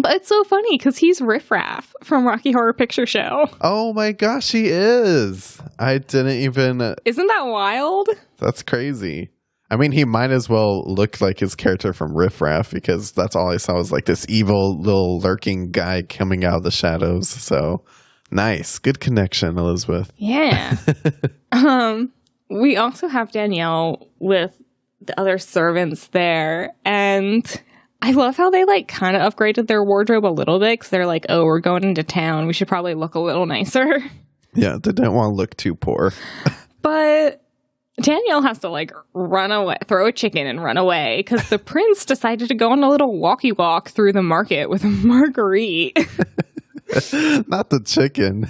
A: But it's so funny because he's Riff Raff from Rocky Horror Picture Show.
B: Oh my gosh, he is. I didn't even...
A: Isn't that wild?
B: That's crazy. I mean, he might as well look like his character from Riff Raff, because that's all I saw was like this evil little lurking guy coming out of the shadows. So Nice. Good connection, Elizabeth.
A: Yeah. We also have Danielle with the other servants there, and I love how they like kind of upgraded their wardrobe a little bit because they're like, oh, we're going into town. We should probably look a little nicer.
B: Yeah, they didn't want to look too poor.
A: But Danielle has to like run away, throw a chicken and run away because the prince decided to go on a little walkie walk through the market with Marguerite.
B: Not the chicken.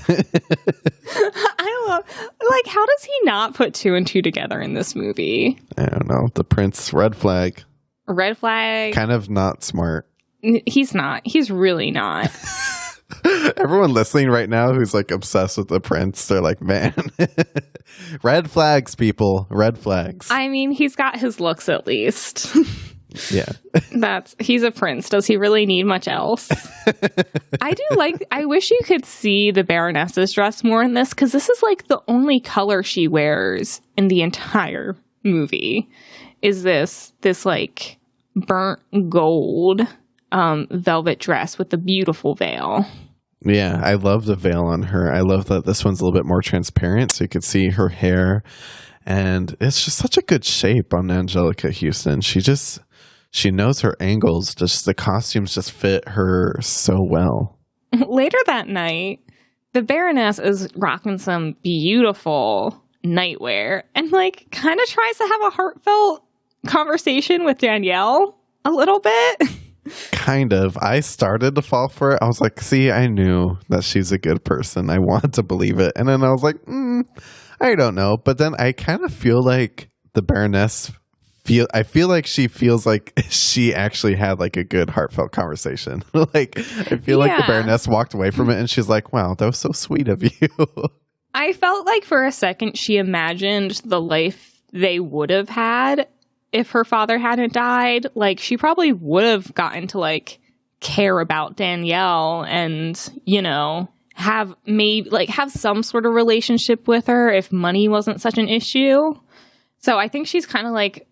A: I love, like, how does he not put two and two together in this movie?
B: I don't know. The prince, red flag.
A: Red flag.
B: Kind of not smart.
A: He's not. He's really not.
B: Everyone listening right now who's like obsessed with the prince, they're like, man, red flags, people, red flags.
A: I mean, he's got his looks at least.
B: Yeah.
A: He's a prince. Does he really need much else? I wish you could see the Baroness's dress more in this, because this is like the only color she wears in the entire movie is this like burnt gold velvet dress with the beautiful veil.
B: Yeah, I love the veil on her. I love that this one's a little bit more transparent so you could see her hair. And it's just such a good shape on Anjelica Huston. She knows her angles. Just the costumes just fit her so well.
A: Later that night, the Baroness is rocking some beautiful nightwear and like kind of tries to have a heartfelt conversation with Danielle a little bit.
B: Kind of. I started to fall for it. I was like, see, I knew that she's a good person. I wanted to believe it. And then I was like, I don't know. But then I kind of feel like the Baroness I feel like she feels like she actually had like a good heartfelt conversation. Like I feel like the Baroness walked away from it and she's like, wow, that was so sweet of you.
A: I felt like for a second she imagined the life they would have had if her father hadn't died. Like she probably would have gotten to like care about Danielle and, you know, have some sort of relationship with her if money wasn't such an issue. So I think she's kind of like,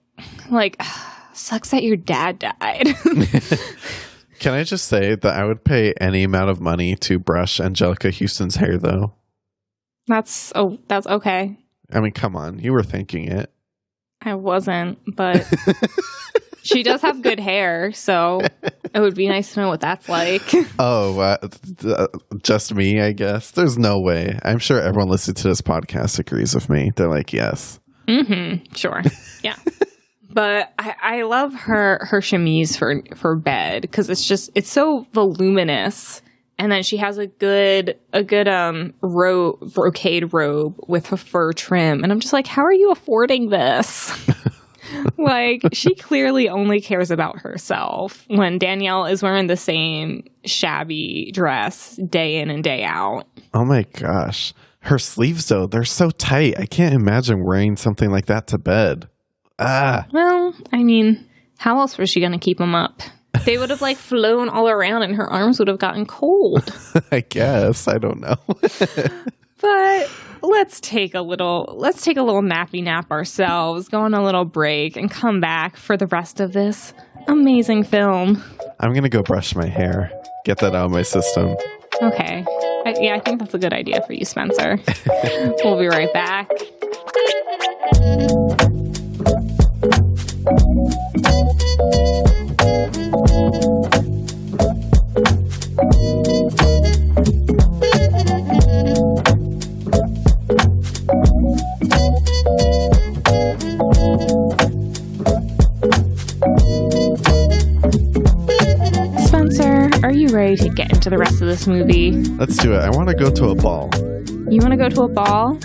A: sucks that your dad died.
B: Can I just say that I would pay any amount of money to brush Anjelica Huston's hair, though? That's
A: okay.
B: I mean, come on. You were thinking it.
A: I wasn't, but she does have good hair, so it would be nice to know what that's like.
B: Oh, just me, I guess. There's no way. I'm sure everyone listening to this podcast agrees with me. They're like, yes.
A: Mm-hmm. Sure. Yeah. But I love her chemise for bed because it's so voluminous, and then she has a good brocade robe with a fur trim, and I'm just like, how are you affording this? Like she clearly only cares about herself when Danielle is wearing the same shabby dress day in and day out.
B: Oh my gosh, her sleeves though, they're so tight. I can't imagine wearing something like that to bed.
A: Well, I mean, how else was she going to keep them up? They would have like flown all around and her arms would have gotten cold.
B: I guess. I don't know.
A: But let's take a little nappy nap ourselves, go on a little break and come back for the rest of this amazing film.
B: I'm going to go brush my hair. Get that out of my system.
A: Okay. I think that's a good idea for you, Spencer. We'll be right back. Spencer, are you ready to get into the rest of this movie?
B: Let's do it. I want to go to a ball.
A: You want to go to a ball?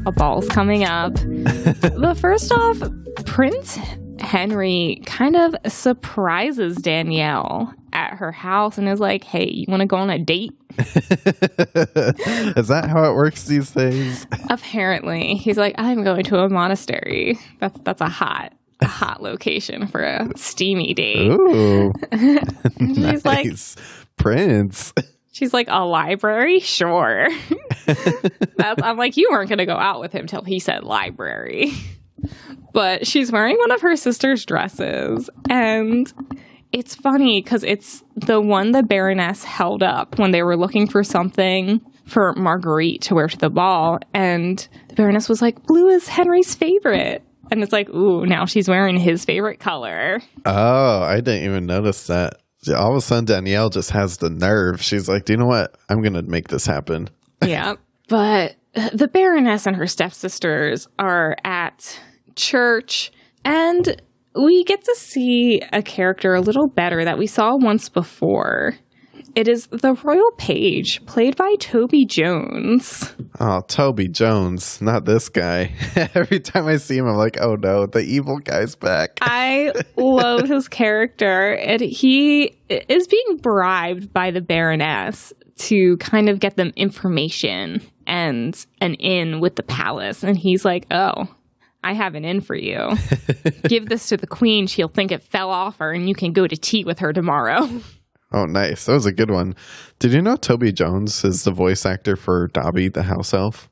A: A ball's coming up. But first off, Prince Henry kind of surprises Danielle at her house and is like, hey, you want to go on a date?
B: Is that how it works these days?
A: Apparently. He's like, I'm going to a monastery. That's a hot location for a steamy date.
B: Ooh.
A: She's
B: nice.
A: like,
B: Prince.
A: She's like, a library? Sure. I'm like, you weren't going to go out with him till he said library. But she's wearing one of her sister's dresses. And it's funny because it's the one the Baroness held up when they were looking for something for Marguerite to wear to the ball. And the Baroness was like, blue is Henry's favorite. And it's like, ooh, now she's wearing his favorite color.
B: Oh, I didn't even notice that. All of a sudden, Danielle just has the nerve. She's like, do you know what? I'm going to make this happen.
A: Yeah. But the Baroness and her stepsisters are at church, and we get to see a character a little better that we saw once before. It is the royal page, played by Toby Jones.
B: Oh, Toby Jones, not this guy. Every time I see him, I'm like, oh no, the evil guy's back.
A: I love his character, and he is being bribed by the Baroness to kind of get them information and an in with the palace. And he's like, oh, I have an in for you. Give this to the queen. She'll think it fell off her, and you can go to tea with her tomorrow.
B: Oh, nice. That was a good one. Did you know Toby Jones is the voice actor for Dobby the house elf?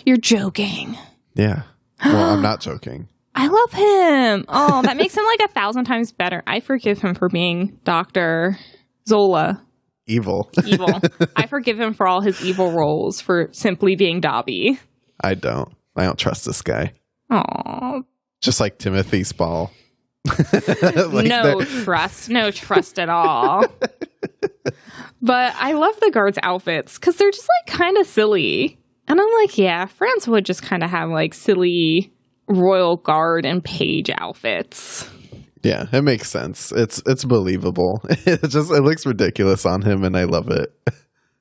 A: You're joking.
B: Yeah. Well, I'm not joking.
A: I love him. Oh, that makes him like 1,000 times better. I forgive him for being Dr. Zola.
B: Evil.
A: I forgive him for all his evil roles for simply being Dobby.
B: I don't trust this guy.
A: Aw.
B: Just like Timothy Spall.
A: No trust at all. But I love the guards' outfits because they're just like kind of silly. And I'm like, yeah, France would just kind of have like silly royal guard and page outfits.
B: Yeah, it makes sense. It's believable. It looks ridiculous on him, and I love it.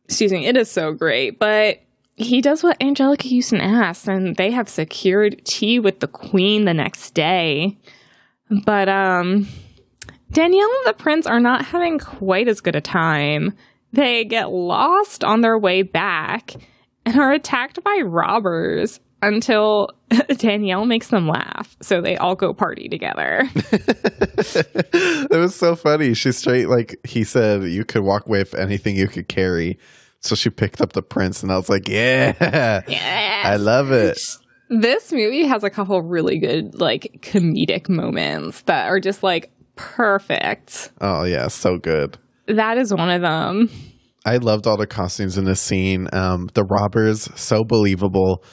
A: Excuse me, it is so great. But he does what Anjelica Huston asks, and they have secured tea with the queen the next day. But Danielle and the prince are not having quite as good a time. They get lost on their way back and are attacked by robbers until Danielle makes them laugh. So they all go party together.
B: It was so funny. She straight, like he said, you could walk away with anything you could carry. So she picked up the prince, and I was like, yeah, yes. I love it.
A: This movie has a couple really good, like, comedic moments that are just, like, perfect.
B: Oh, yeah, so good.
A: That is one of them.
B: I loved all the costumes in this scene. The robbers, so believable.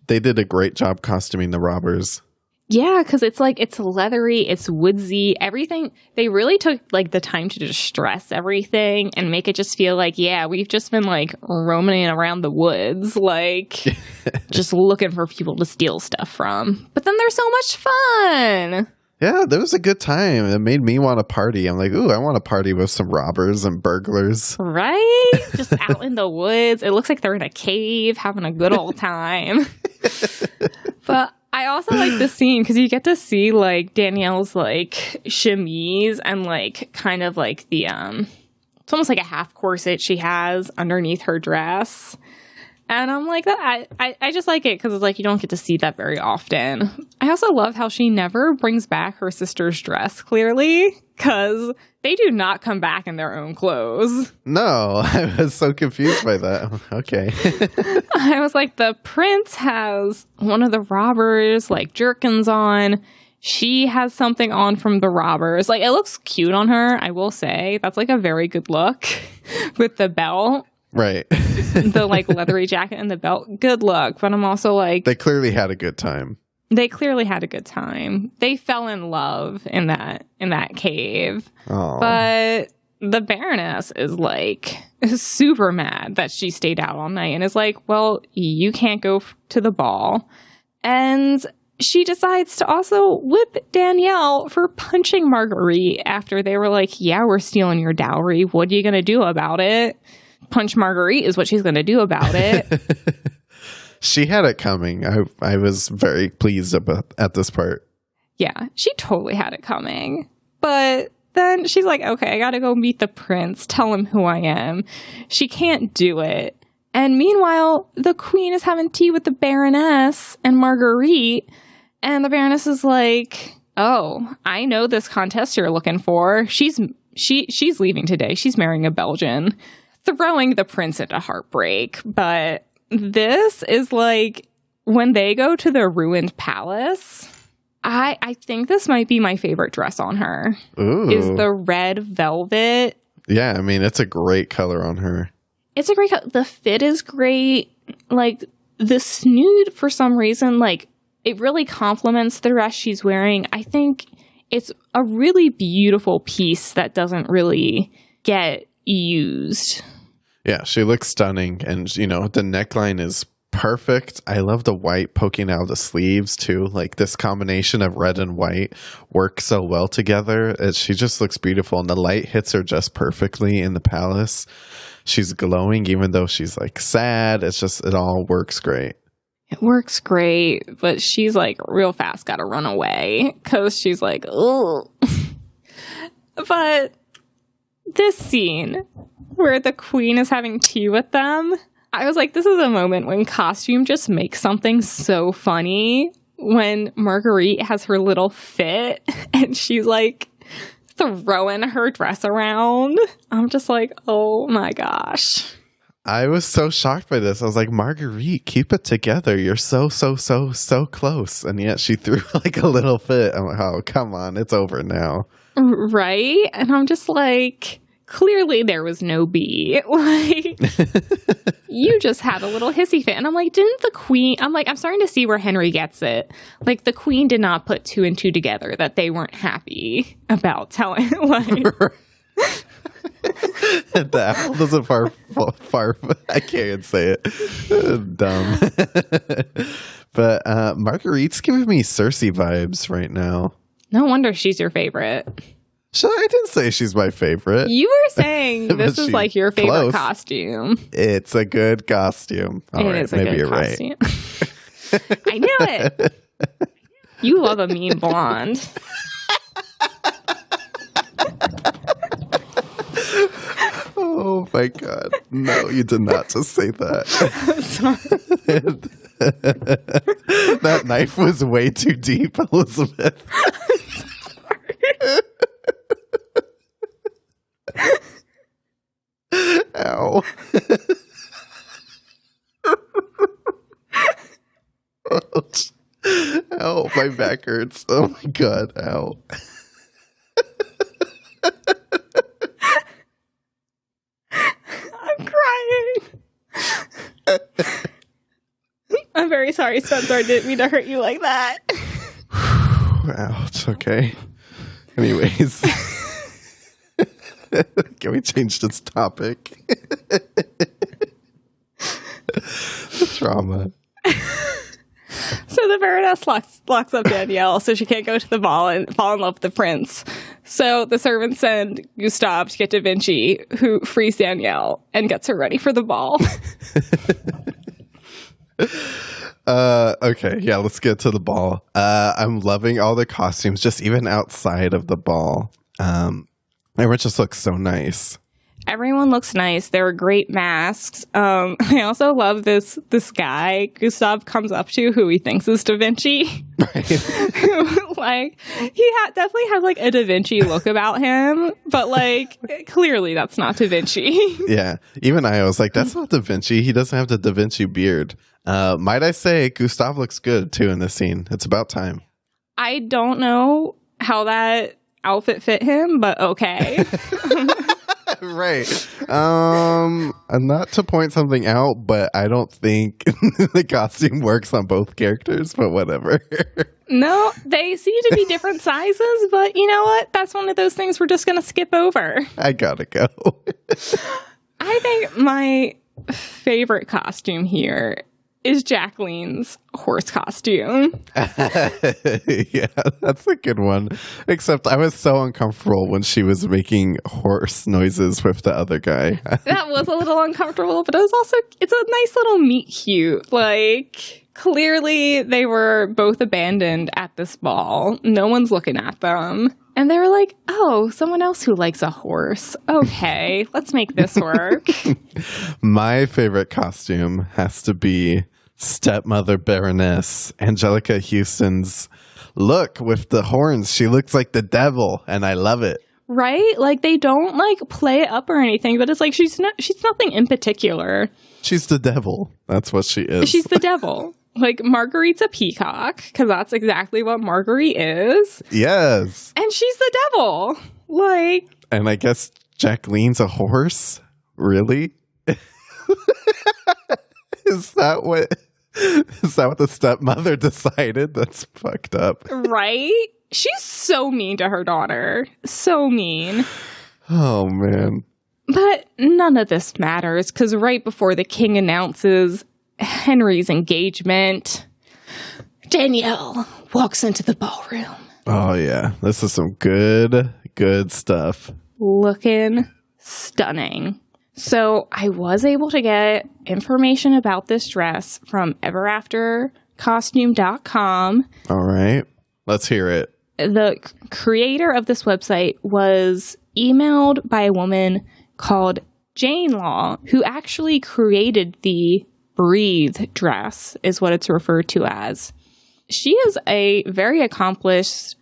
B: They did a great job costuming the robbers.
A: Yeah, because it's like, it's leathery, it's woodsy, everything. They really took like the time to distress everything and make it just feel like, yeah, we've just been like roaming around the woods, like just looking for people to steal stuff from. But then there's so much fun.
B: Yeah, there was a good time. It made me want to party. I'm like, ooh, I want to party with some robbers and burglars.
A: Right? Just out in the woods. It looks like they're in a cave having a good old time. But I also like this scene because you get to see like Danielle's like chemise and like kind of like the it's almost like a half corset she has underneath her dress. And I'm like, I just like it because it's like you don't get to see that very often. I also love how she never brings back her sister's dress, clearly, because they do not come back in their own clothes.
B: No, I was so confused by that. Okay.
A: I was like, the prince has one of the robbers, like, jerkins on. She has something on from the robbers. Like, it looks cute on her, I will say. That's, like, a very good look with the belt.
B: Right.
A: The like leathery jacket and the belt. Good look. But I'm also like,
B: they clearly had a good time.
A: They fell in love in that cave.
B: Aww.
A: But the Baroness is like super mad that she stayed out all night and is like, well, you can't go to the ball. And she decides to also whip Danielle for punching Marguerite after they were like, yeah, we're stealing your dowry. What are you going to do about it? Punch Marguerite is what she's going to do about it.
B: She had it coming. I was very pleased at this part.
A: Yeah, she totally had it coming. But then she's like, okay, I got to go meet the prince, tell him who I am. She can't do it. And meanwhile, the queen is having tea with the Baroness and Marguerite. And the Baroness is like, oh, I know this contest you're looking for. She's leaving today. She's marrying a Belgian. Throwing the prince into heartbreak. But this is like when they go to the ruined palace. I think this might be my favorite dress on her.
B: Ooh.
A: Is the red velvet.
B: Yeah, I mean, it's a great color on her.
A: It's a great the fit is great. Like, the snood, for some reason, like, it really complements the dress she's wearing. I think it's a really beautiful piece that doesn't really get used.
B: Yeah, she looks stunning. And, you know, the neckline is perfect. I love the white poking out of the sleeves, too. Like, this combination of red and white works so well together. She just looks beautiful. And the light hits her just perfectly in the palace. She's glowing, even though she's, like, sad. It's just, it all works great.
A: It works great, but she's like real fast got to run away because she's like, oh. But this scene where the queen is having tea with them, I was like, this is a moment when costume just makes something so funny. When Marguerite has her little fit and she's like throwing her dress around. I'm just like, oh my gosh.
B: I was so shocked by this. I was like, Marguerite, keep it together. You're so close. And yet she threw like a little fit. I'm like, oh, come on. It's over now.
A: Right? And I'm just like, clearly there was no B. Like, you just had a little hissy fit. And I'm like, didn't the queen... I'm like, I'm starting to see where Henry gets it. Like, the queen did not put two and two together that they weren't happy about telling. Like...
B: The apple doesn't far. I can't even say it. Dumb. But Marguerite's giving me Cersei vibes right now.
A: No wonder she's your favorite.
B: I didn't say she's my favorite.
A: You were saying this is like your favorite costume.
B: It's a good costume. All right, maybe you're costume.
A: Right. I knew it. You love a mean blonde.
B: Oh my God. No, you did not just say that. That knife was way too deep, Elizabeth. Ow. Ouch. Ow, my back hurts. Oh my God, ow.
A: I'm crying. I'm very sorry, Spencer. I didn't mean to hurt you like that.
B: Ouch, okay. Anyways. Can we change this topic? Trauma.
A: So the Baroness locks up Danielle so she can't go to the ball and fall in love with the prince. So the servants send Gustave to get Da Vinci, who frees Danielle and gets her ready for the ball.
B: Okay, yeah, let's get to the ball. I'm loving all the costumes, just even outside of the ball. Everyone just looks so nice.
A: Everyone looks nice. There are great masks. I also love this guy Gustave comes up to who he thinks is Da Vinci. Right. Like, he definitely has like a Da Vinci look about him, but like clearly that's not Da Vinci.
B: Yeah. Even I was like, that's not Da Vinci. He doesn't have the Da Vinci beard. Might I say Gustave looks good too in this scene. It's about time.
A: I don't know how that outfit fit him, but okay.
B: Right. Not to point something out, but I don't think the costume works on both characters, but whatever.
A: No, they seem to be different sizes, but you know what? That's one of those things we're just going to skip over.
B: I gotta go.
A: I think my favorite costume here is Jacqueline's horse costume.
B: Yeah, that's a good one. Except I was so uncomfortable when she was making horse noises with the other guy.
A: That was a little uncomfortable, but it's a nice little meet cute. Like, clearly they were both abandoned at this ball. No one's looking at them. And they were like, oh, someone else who likes a horse. Okay, let's make this work.
B: My favorite costume has to be stepmother Baroness Anjelica Huston's look with the horns. She looks like the devil, and I love it.
A: Right? Like, they don't like play it up or anything, but it's like she's nothing in particular.
B: She's the devil. That's what she is.
A: She's the devil. Like, Marguerite's a peacock, because that's exactly what Marguerite is.
B: Yes.
A: And she's the devil. Like.
B: And I guess Jacqueline's a horse? Really? Is that what the stepmother decided? That's fucked up.
A: Right? She's so mean to her daughter. So mean.
B: Oh, man.
A: But none of this matters, because right before the king announces Henry's engagement, Danielle walks into the ballroom.
B: Oh, yeah. This is some good stuff.
A: Looking stunning. So I was able to get information about this dress from everaftercostume.com.
B: All right. Let's hear it.
A: The creator of this website was emailed by a woman called Jane Law, who actually created the Breathe dress, is what it's referred to as. She is a very accomplished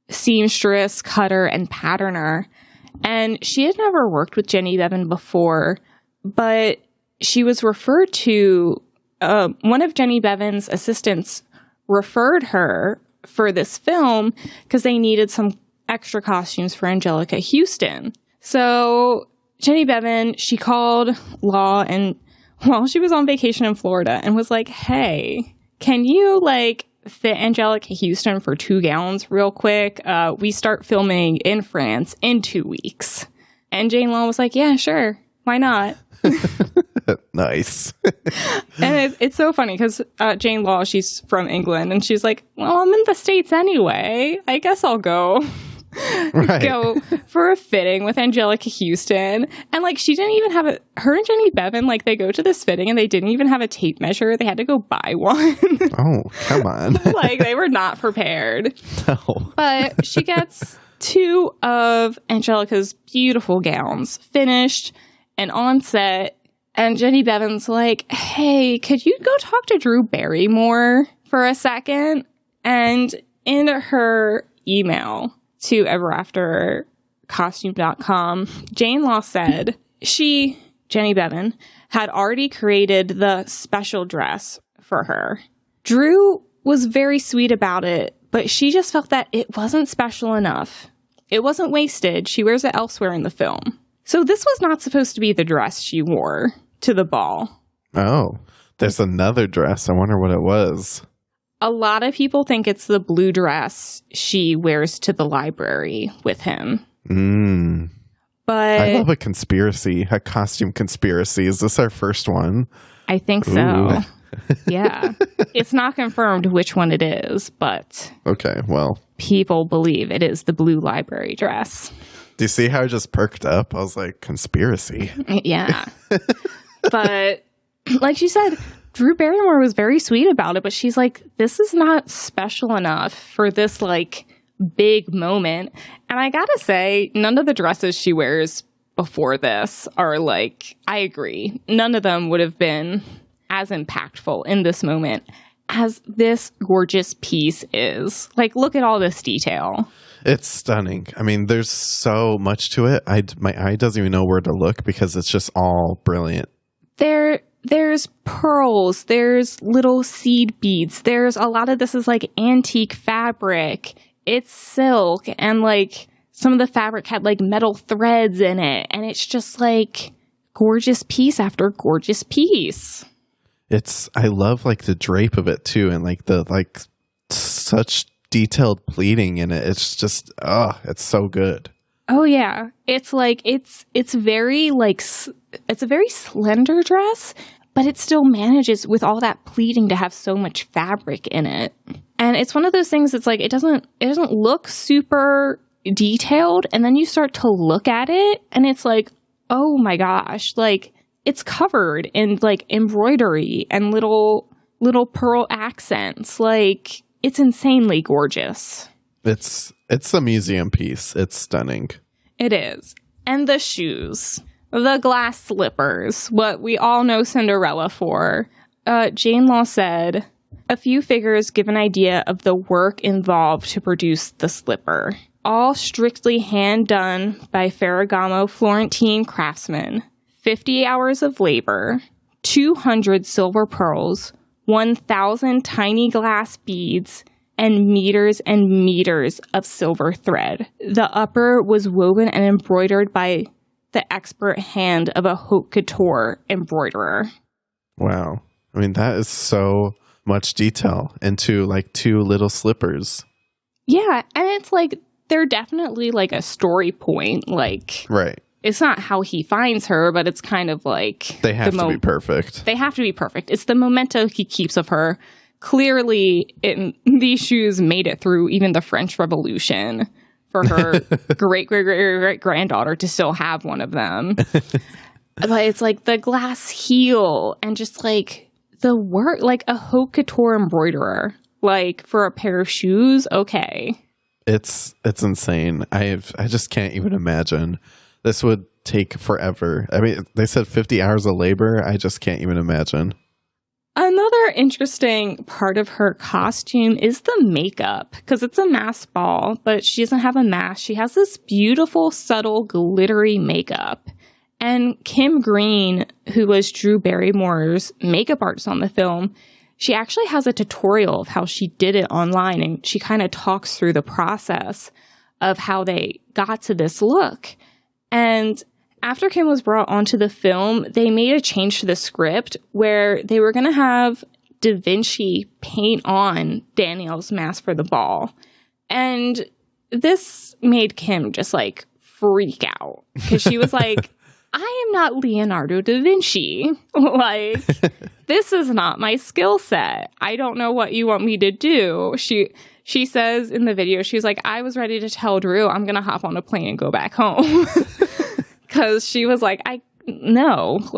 A: seamstress, cutter, and patterner. And she had never worked with Jenny Beavan before, but she was referred to, one of Jenny Beavan's assistants referred her for this film because they needed some extra costumes for Anjelica Huston. So Jenny Beavan, she called Law and while she was on vacation in Florida and was like, hey, can you fit Anjelica Huston for 2 gowns real quick? We start filming in France in 2 weeks. And Jane Law was like, yeah, sure. Why not?
B: Nice.
A: And it's so funny because Jane Law, she's from England, and she's like, well, I'm in the States anyway. I guess I'll go.
B: Right.
A: Go for a fitting with Anjelica Huston. And she didn't even have her and Jenny Beavan, they go to this fitting and they didn't even have a tape measure. They had to go buy one.
B: Oh, come on.
A: They were not prepared.
B: No.
A: But she gets 2 of Angelica's beautiful gowns finished and on set. And Jenny Beavan's like, hey, could you go talk to Drew Barrymore for a second? And in her email to everaftercostume.com, Jane Law said Jenny Beavan, had already created the special dress for her. Drew was very sweet about it, but she just felt that it wasn't special enough. It wasn't wasted. She wears it elsewhere in the film. So this was not supposed to be the dress she wore to the ball.
B: Oh, there's another dress. I wonder what it was.
A: A lot of people think it's the blue dress she wears to the library with him. But
B: I love a costume conspiracy. Is this our first one?
A: I think so.
B: Ooh.
A: Yeah. It's not confirmed which one it is, but
B: okay, well, people
A: believe it is the blue library dress.
B: Do you see how I just perked up? I was like, conspiracy.
A: Yeah. But like she said, Drew Barrymore was very sweet about it, but she's like, this is not special enough for this big moment. And I gotta say, none of the dresses she wears before this are I agree. None of them would have been as impactful in this moment as this gorgeous piece is. Look at all this detail.
B: It's stunning. I mean, there's so much to it. My eye doesn't even know where to look because it's just all brilliant.
A: There's pearls, there's little seed beads, there's a lot of this is antique fabric. It's silk, and some of the fabric had metal threads in it, and it's just gorgeous piece after gorgeous piece.
B: I love the drape of it too, and the such detailed pleating in it. It's just it's so good.
A: Oh yeah, it's it's very it's a very slender dress, but it still manages with all that pleating to have so much fabric in it. And it's one of those things that's it doesn't look super detailed, and then you start to look at it and it's oh my gosh, it's covered in embroidery and little pearl accents. It's insanely gorgeous.
B: It's a museum piece. It's stunning.
A: It is. And the shoes, the glass slippers, what we all know Cinderella for. Jane Law said, a few figures give an idea of the work involved to produce the slipper. All strictly hand done by Ferragamo Florentine craftsmen. 50 hours of labor, 200 silver pearls, 1,000 tiny glass beads, and meters of silver thread. The upper was woven and embroidered by the expert hand of a haute couture embroiderer.
B: Wow. I mean, that is so much detail into like 2 little slippers.
A: Yeah, and it's like they're definitely like a story point. Like,
B: right.
A: It's not how he finds her, but it's kind of like
B: they have to be perfect.
A: They have to be perfect. It's the memento he keeps of her. Clearly, these shoes made it through even the French Revolution for her great-great-great-great-granddaughter to still have one of them. But it's like the glass heel and just like the work, like a haute couture embroiderer, like for a pair of shoes. Okay.
B: It's insane. I just can't even imagine. This would take forever. I mean, they said 50 hours of labor. I just can't even imagine.
A: Another interesting part of her costume is the makeup, because it's a masked ball, but she doesn't have a mask. She has this beautiful, subtle, glittery makeup. And Kim Green, who was Drew Barrymore's makeup artist on the film, she actually has a tutorial of how she did it online, and she kind of talks through the process of how they got to this look. And after Kim was brought onto the film, they made a change to the script where they were going to have Da Vinci paint on Danielle's mask for the ball. And this made Kim just like freak out because she was like, I am not Leonardo da Vinci. Like, this is not my skill set. I don't know what you want me to do. She says in the video, she's like, I was ready to tell Drew I'm going to hop on a plane and go back home. Because she was like, I don't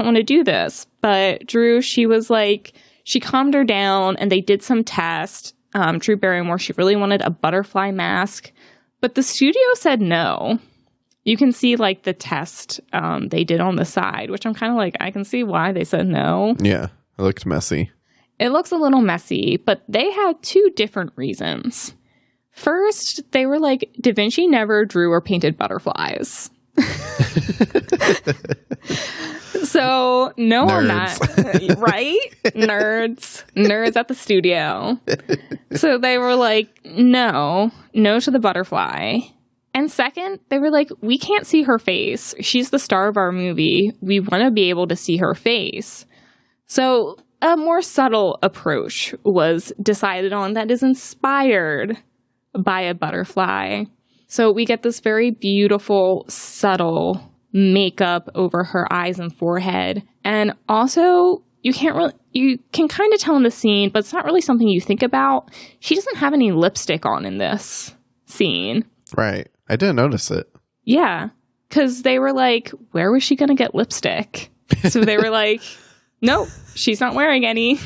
A: want to do this. But Drew, she was like, she calmed her down and they did some tests. Drew Barrymore, she really wanted a butterfly mask. But the studio said no. You can see like the test they did on the side, which I'm kind of like, I can see why they said no.
B: Yeah, it looked messy. It
A: looks a little messy, but they had 2 different reasons. First, they were like, Da Vinci never drew or painted butterflies. So, no on that. Right? Nerds at the studio. So they were like, no to the butterfly. And second, they were like, we can't see her face. She's the star of our movie. We want to be able to see her face. So a more subtle approach was decided on that is inspired by a butterfly. So we get this very beautiful, subtle makeup over her eyes and forehead. And also, you can kind of tell in the scene, but it's not really something you think about. She doesn't have any lipstick on in this scene.
B: Right. I didn't notice it.
A: Yeah. Because they were like, where was she going to get lipstick? So they were like, nope, she's not wearing any.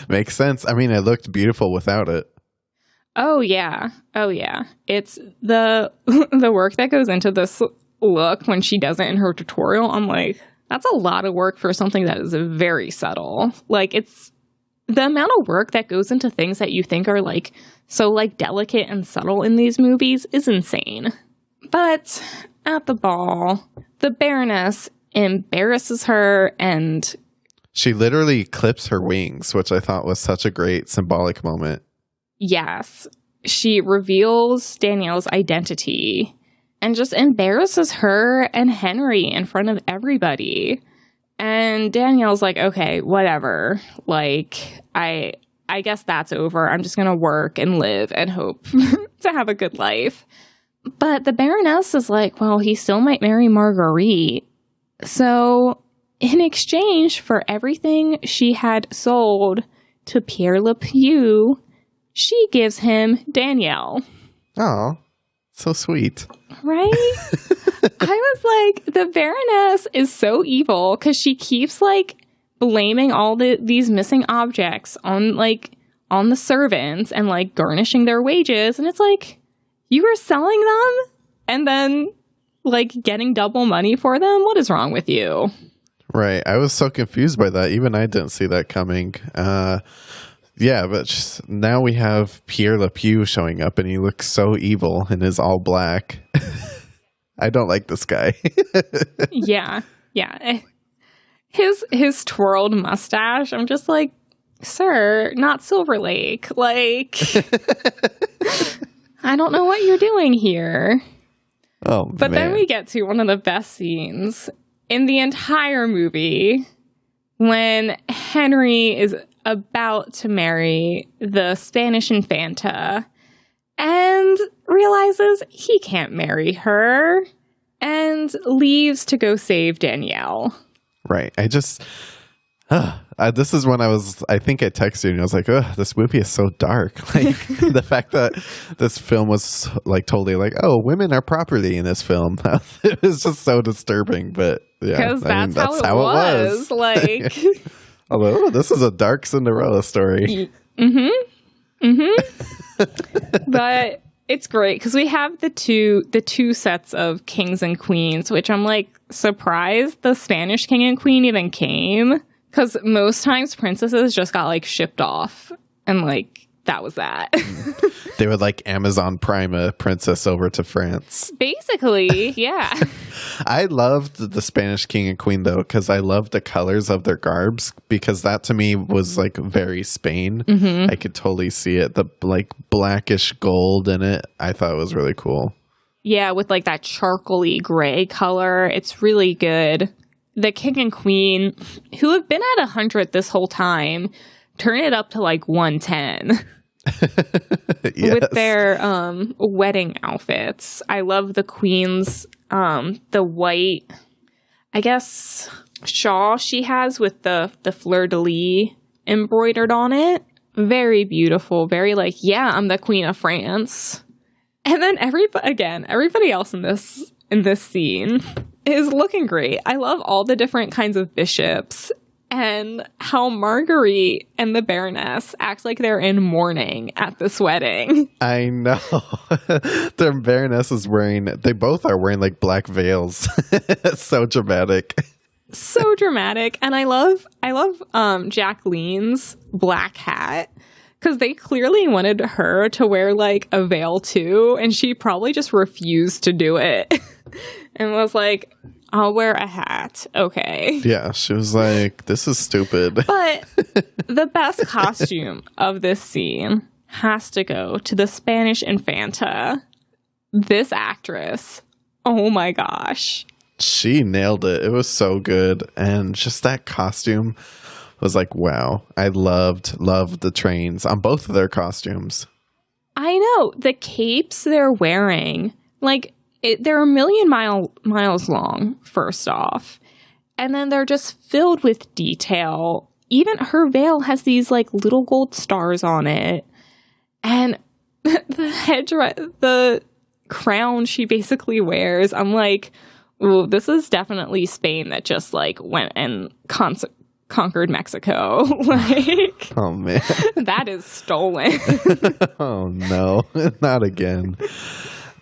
B: Makes sense. I mean, it looked beautiful without it.
A: Oh, yeah. It's the work that goes into this look when she does it in her tutorial. I'm like, that's a lot of work for something that is very subtle. Like, it's the amount of work that goes into things that you think are like so like delicate and subtle in these movies is insane. But at the ball, the Baroness embarrasses her and
B: she literally clips her wings, which I thought was such a great symbolic moment.
A: Yes. She reveals Danielle's identity and just embarrasses her and Henry in front of everybody. And Danielle's like, okay, whatever. Like, I guess that's over. I'm just going to work and live and hope to have a good life. But the Baroness is like, well, he still might marry Marguerite. So in exchange for everything she had sold to Pierre LePew, she gives him Danielle.
B: Oh, so sweet.
A: Right? I was like, the Baroness is so evil because she keeps like blaming all these missing objects on the servants and like garnishing their wages. And it's like, you were selling them and then like getting double money for them? What is wrong with you?
B: Right. I was so confused by that. Even I didn't see that coming. Yeah, but now we have Pierre LePew showing up and he looks so evil and is all black. I don't like this guy.
A: Yeah. His twirled mustache, I'm just like, sir, not Silver Lake. Like, I don't know what you're doing here.
B: Oh,
A: but man. Then we get to one of the best scenes in the entire movie. when Henry is about to marry the Spanish Infanta and realizes he can't marry her and leaves to go save Danielle.
B: Right. This is when I think I texted you and I was like, this movie is so dark. Like the fact that this film was like totally like, oh, women are property in this film. It was just so disturbing, but yeah.
A: Because that's how it was. Like,
B: although this is a dark Cinderella story.
A: But it's great because we have the two sets of kings and queens, which I'm like surprised the Spanish king and queen even came. Because most times princesses just got like shipped off and like that was that.
B: They would like Amazon Prime a princess over to France.
A: Basically, yeah.
B: I loved the Spanish king and queen though, because I loved the colors of their garbs, because that to me was like very Spain. I could totally see it. The like blackish gold in it. I thought it was really cool. Yeah,
A: with like that charcoaly gray color. It's really good. The king and queen, who have been at 100 this whole time, turn it up to like 110
B: yes.
A: with their wedding outfits. I love the queen's the white, I guess, shawl she has with the fleur-de-lis embroidered on it. Very beautiful. Very like, yeah, I'm the queen of France. And then everybody else in this scene is looking great. I love all the different kinds of bishops and how Marguerite and the Baroness act like they're in mourning at this wedding.
B: I know. The Baroness is they both are wearing like black veils. It's so dramatic.
A: So dramatic. And I love Jacqueline's black hat. Because they clearly wanted her to wear, like, a veil, too. And she probably just refused to do it. And was like, I'll wear a hat. Okay.
B: Yeah, she was like, this is stupid.
A: But the best costume of this scene has to go to the Spanish Infanta. This actress. Oh, my gosh.
B: She nailed it. It was so good. And just that costume was like, wow. I loved the trains on both of their costumes.
A: I know. The capes they're wearing, like, they're a million miles long, first off. And then they're just filled with detail. Even her veil has these, like, little gold stars on it. And the crown she basically wears, I'm like, ooh, this is definitely Spain that just, like, went and conquered Mexico. Like,
B: oh man,
A: that is stolen.
B: Oh no, not again.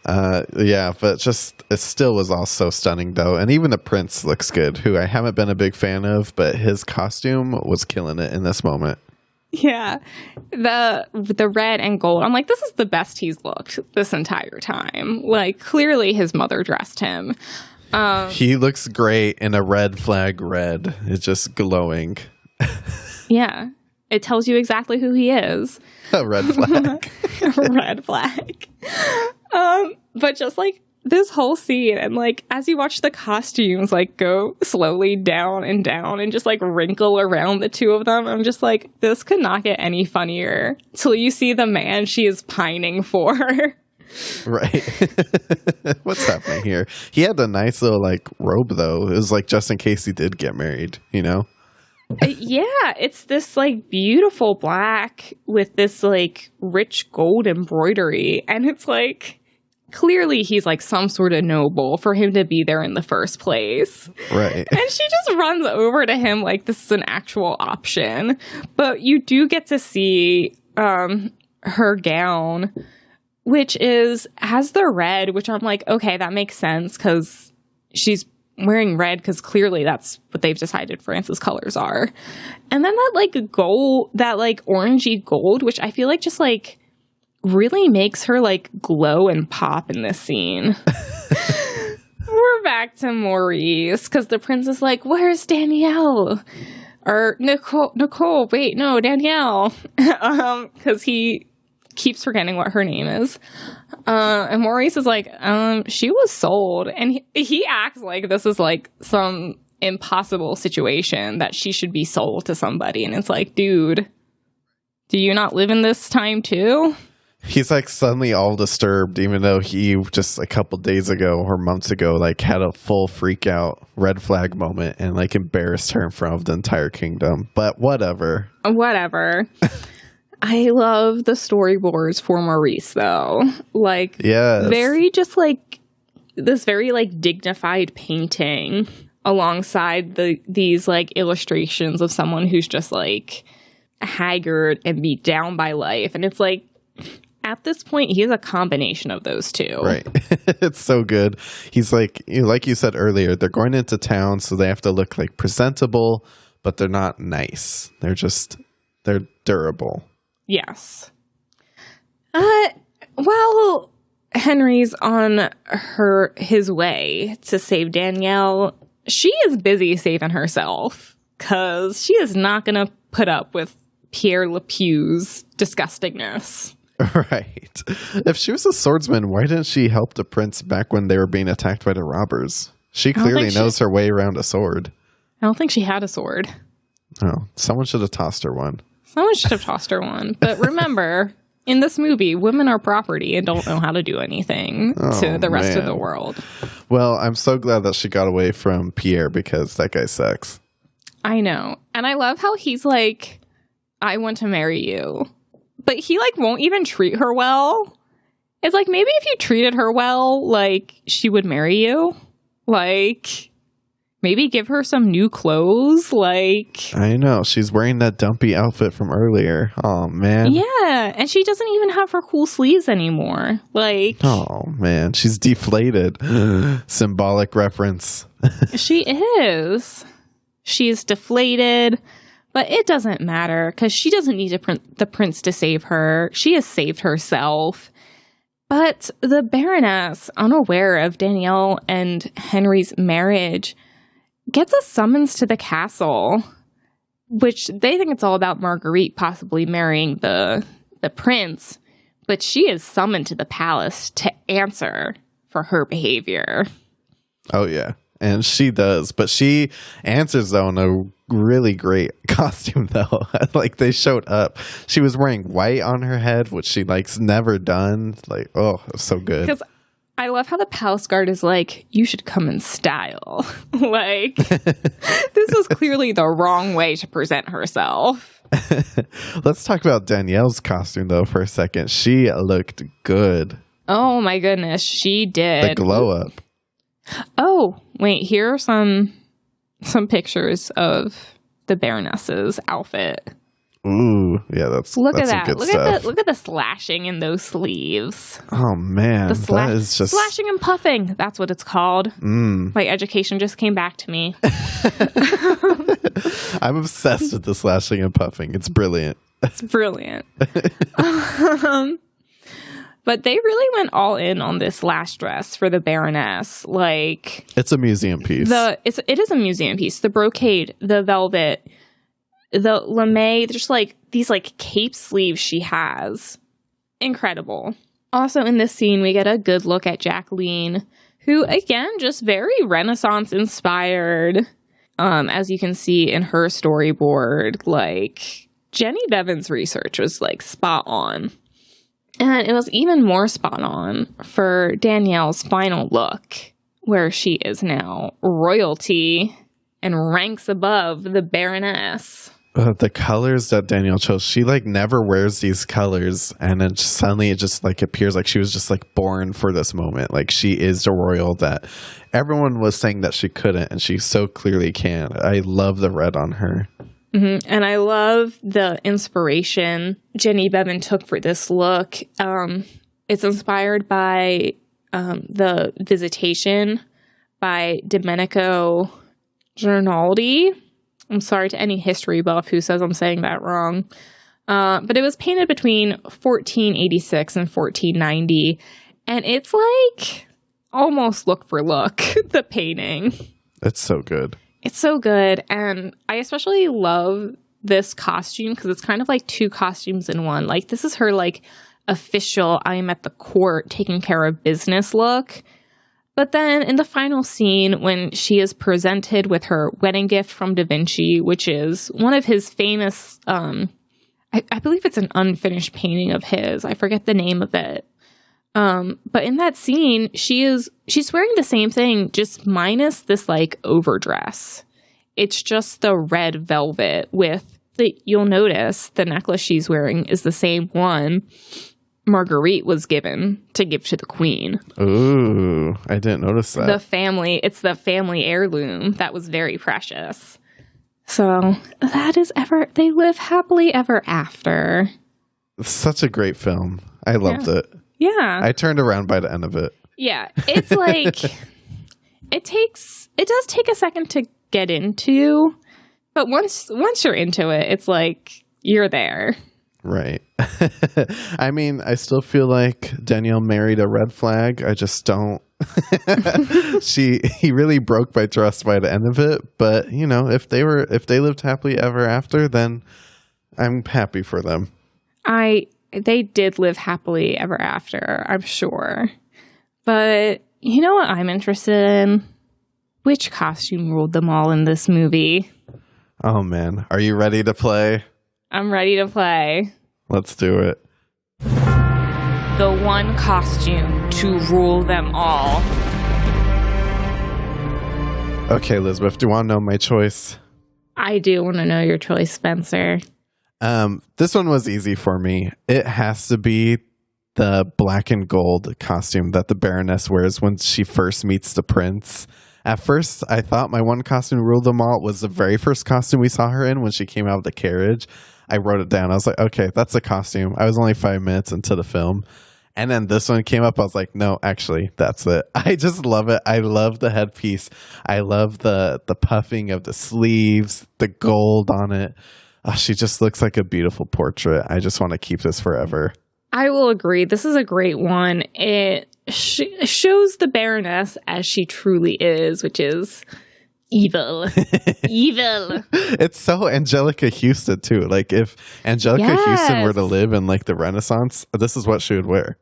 B: Yeah, but it still was all so stunning though. And even the prince looks good, who I haven't been a big fan of, but his costume was killing it in this moment.
A: Yeah, the red and gold, I'm like, this is the best he's looked this entire time. Like, clearly his mother dressed him.
B: He looks great in a red flag red. It's just glowing.
A: Yeah. It tells you exactly who he is.
B: A red flag.
A: A red flag. But just like this whole scene, and like as you watch the costumes like go slowly down and just like wrinkle around the two of them, I'm just like, this could not get any funnier till you see the man she is pining for.
B: Right. What's happening here? He had a nice little like robe though. It was like just in case he did get married, you know?
A: Yeah, it's this like beautiful black with this like rich gold embroidery, and it's like clearly he's like some sort of noble for him to be there in the first place.
B: Right.
A: And she just runs over to him like this is an actual option. But you do get to see her gown, which has the red, which I'm like, okay, that makes sense because she's wearing red because clearly that's what they've decided France's colors are. And then that like gold, that like orangey gold, which I feel like just like really makes her like glow and pop in this scene. We're back to Maurice because the prince is like, where's Danielle? Or Nicole, wait, no, Danielle. Because he keeps forgetting what her name is. And Maurice is like, she was sold. And he acts like this is like some impossible situation that she should be sold to somebody. And it's like, dude, do you not live in this time too?
B: He's like suddenly all disturbed, even though he just a couple days ago or months ago, like had a full freak out red flag moment and like embarrassed her in front of the entire kingdom. But whatever. I love the storyboards for Maurice though. Like, yes.
A: Very just like this very like dignified painting alongside these like illustrations of someone who's just like haggard and beat down by life. And it's like, at this point, he is a combination of those two.
B: Right. It's so good. He's like you said earlier, they're going into town, so they have to look like presentable, but they're not nice. They're durable.
A: Yes. While Henry's on his way to save Danielle, she is busy saving herself because she is not going to put up with Pierre LePew's disgustingness.
B: Right. If she was a swordsman, why didn't she help the prince back when they were being attacked by the robbers? She clearly knows her way around a sword.
A: I don't think she had a sword.
B: Oh, someone should have tossed her one. But remember, in this movie, women are property and don't know how to do anything to the rest of the world. Well, I'm so glad that she got away from Pierre because that guy sucks.
A: I know. And I love how he's like, I want to marry you. But he, like, won't even treat her well. It's like, maybe if you treated her well, like, she would marry you. Like, maybe give her some new clothes. Like,
B: I know. She's wearing that dumpy outfit from earlier. Oh, man.
A: Yeah. And she doesn't even have her cool sleeves anymore. Like,
B: oh, man. She's deflated. Symbolic reference.
A: She is. She's deflated. But it doesn't matter because she doesn't need the prince to save her. She has saved herself. But the Baroness, unaware of Danielle and Henry's marriage, gets a summons to the castle, which they think it's all about Marguerite possibly marrying the prince. But she is summoned to the palace to answer for her behavior.
B: Oh, yeah. And she does. But she answers, though, in a really great costume, though. Like, they showed up. She was wearing white on her head, which she, like's never done. Like, oh, it was so good.
A: Because I love how the palace guard is like, you should come in style. Like, this was clearly the wrong way to present herself.
B: Let's talk about Danielle's costume, though, for a second. She looked good.
A: Oh, my goodness. She did.
B: The glow up.
A: Oh, wait, here are some pictures of the Baroness's outfit.
B: Ooh, yeah, that's
A: look
B: that's
A: at that.
B: Some good stuff.
A: Look at the slashing in those sleeves.
B: Oh man, that is just
A: slashing and puffing. That's what it's called. My education just came back to me.
B: I'm obsessed with the slashing and puffing. It's brilliant.
A: It's brilliant. But they really went all in on this last dress for the Baroness. Like,
B: it's a museum piece.
A: It is a museum piece. The brocade, the velvet, the lame, just like these like cape sleeves she has. Incredible. Also in this scene, we get a good look at Jacqueline, who again, just very Renaissance inspired. As you can see in her storyboard, like Jenny Beavan's research was like spot on. And it was even more spot on for Danielle's final look, where she is now royalty and ranks above the Baroness.
B: The colors that Danielle chose, she like never wears these colors, and then suddenly it just like appears like she was just like born for this moment. Like she is the royal that everyone was saying that she couldn't, and she so clearly can. I love the red on her.
A: Mm-hmm. And I love the inspiration Jenny Beavan took for this look. It's inspired by the Visitation by Domenico Gernaldi. I'm sorry to any history buff who says I'm saying that wrong. But it was painted between 1486 and 1490. And it's like almost look for look, the painting.
B: It's so good.
A: It's so good, and I especially love this costume because it's kind of like two costumes in one. Like, this is her, like, official I'm at the court taking care of business look, But then in the final scene, when she is presented with her wedding gift from Da Vinci, which is one of his famous, I believe it's an unfinished painting of his. I forget the name of it. But in that scene, she's wearing the same thing, just minus this like overdress. It's just the red velvet with you'll notice the necklace she's wearing is the same one Marguerite was given to give to the queen.
B: Ooh, I didn't notice that.
A: It's the family heirloom that was very precious. So they live happily ever after.
B: Such a great film. I loved it.
A: Yeah.
B: I turned around by the end of it.
A: Yeah. It's like, it does take a second to get into, but once you're into it, it's like, you're there.
B: Right. I mean, I still feel like Danielle married a red flag. I just don't. He really broke my trust by the end of it. But you know, if they lived happily ever after, then I'm happy for them.
A: They did live happily ever after, I'm sure. But you know what I'm interested in? Which costume ruled them all in this movie?
B: Oh man, are you ready to play?
A: I'm ready to play.
B: Let's do it.
A: The one costume to rule them all.
B: Okay, Elizabeth, do you want to know my choice?
A: I do want to know your choice, Spencer.
B: This one was easy for me. It has to be the black and gold costume that the Baroness wears when she first meets the prince. At first, I thought my one costume ruled them all was the very first costume we saw her in when she came out of the carriage. I wrote it down. I was like, okay, that's a costume. I was only 5 minutes into the film. And then this one came up. I was like, no, actually, that's it. I just love it. I love the headpiece. I love the puffing of the sleeves, the gold on it. Oh, she just looks like a beautiful portrait. I just want to keep this forever.
A: I will agree. This is a great one. It shows the Baroness as she truly is, which is evil. Evil.
B: It's so Anjelica Huston, too. Like, if Anjelica Huston were to live in, like, the Renaissance, this is what she would wear.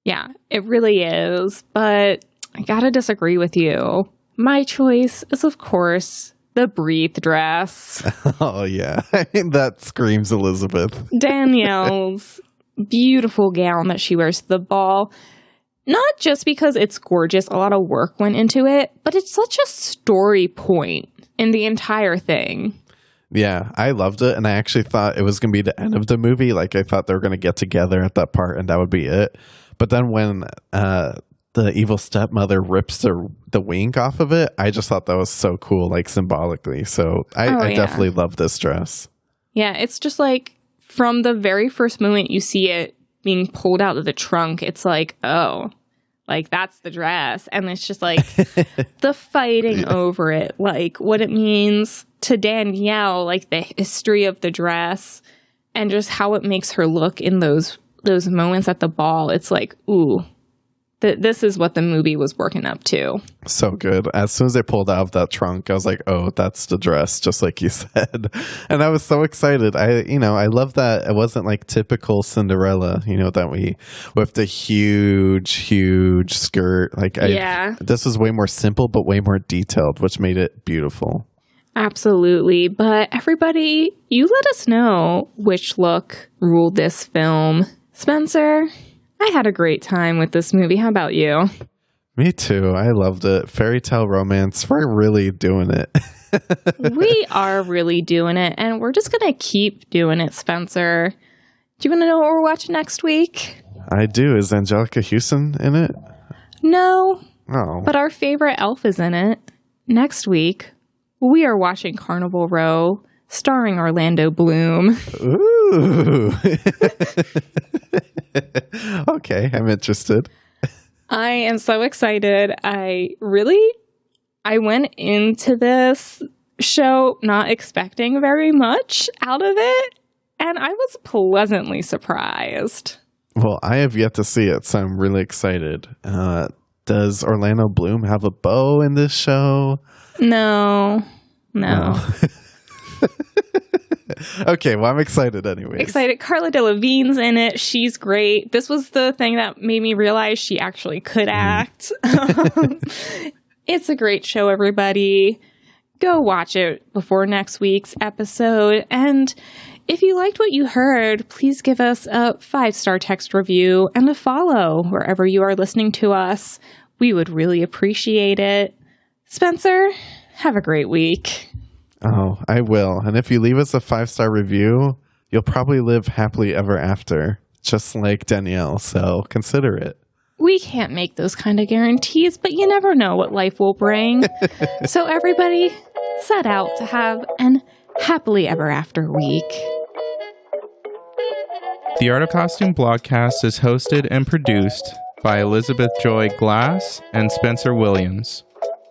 A: Yeah, it really is. But I gotta disagree with you. My choice is, of course, the Breathe dress.
B: Oh, yeah. I mean, that screams Elizabeth.
A: Danielle's beautiful gown that she wears to the ball. Not just because it's gorgeous, a lot of work went into it, but it's such a story point in the entire thing.
B: Yeah, I loved it, and I actually thought it was going to be the end of the movie. Like, I thought they were going to get together at that part, and that would be it. But then when the evil stepmother rips the wing off of it, I just thought that was so cool, like, symbolically. So I definitely love this dress.
A: Yeah, it's just like, from the very first moment you see it being pulled out of the trunk, it's like, oh, like that's the dress. And it's just like the fighting over it, like what it means to Danielle, like the history of the dress and just how it makes her look in those moments at the ball. It's like, ooh, this is what the movie was working up to.
B: So good. As soon as they pulled out of that trunk, I was like, oh, that's the dress, just like you said. And I was so excited. I love that it wasn't like typical Cinderella, that with the huge skirt. Like, this was way more simple, but way more detailed, which made it beautiful.
A: Absolutely. But everybody, you let us know which look ruled this film. Spencer, I had a great time with this movie. How about you?
B: Me too. I loved it. Fairy tale romance. We're really doing it.
A: We are really doing it. And we're just going to keep doing it, Spencer. Do you want to know what we're watching next week?
B: I do. Is Anjelica Huston in it?
A: No.
B: Oh.
A: But our favorite elf is in it. Next week, we are watching Carnival Row, starring Orlando Bloom.
B: Ooh. Okay, I'm interested.
A: I am so excited. I went into this show not expecting very much out of it, and I was pleasantly surprised.
B: Well, I have yet to see it, so I'm really excited. Does Orlando Bloom have a bow in this show?
A: No.
B: Okay, well, I'm excited anyway.
A: Excited. Carla Delevingne's in it. She's great. This was the thing that made me realize she actually could act. It's a great show, everybody. Go watch it before next week's episode. And if you liked what you heard, please give us a 5-star text review and a follow wherever you are listening to us. We would really appreciate it. Spencer, have a great week.
B: Oh, I will. And if you leave us a 5-star review, you'll probably live happily ever after, just like Danielle. So consider it.
A: We can't make those kind of guarantees, but you never know what life will bring. So everybody, set out to have an happily ever after week.
C: The Art of Costume Blogcast is hosted and produced by Elizabeth Joy Glass and Spencer Williams.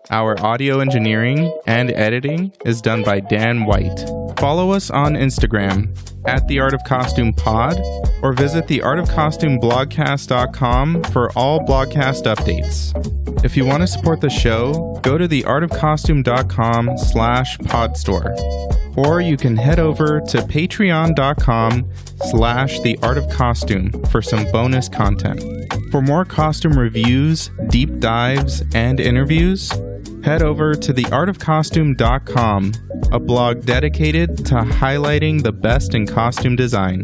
C: Our audio engineering and editing is done by Dan White. Follow us on Instagram at The Art of Costume Pod or visit theartofcostumeblogcast.com for all blogcast updates. If you want to support the show, go to theartofcostume.com/podstore. Or you can head over to patreon.com/theartofcostume for some bonus content. For more costume reviews, deep dives, and interviews, head over to theartofcostume.com, a blog dedicated to highlighting the best in costume design.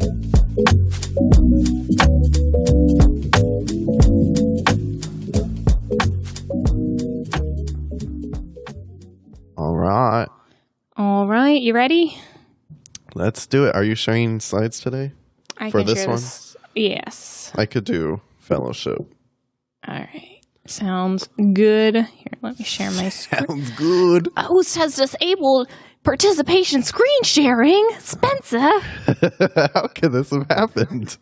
A: All right, you ready?
B: Let's do it. Are you sharing slides today?
A: I
B: for
A: can
B: this
A: share
B: one?
A: This. Yes.
B: I could do fellowship.
A: All right. Sounds good. Here, let me share my screen.
B: Sounds good.
A: Host has disabled participation screen sharing. Spencer.
B: How could this have happened?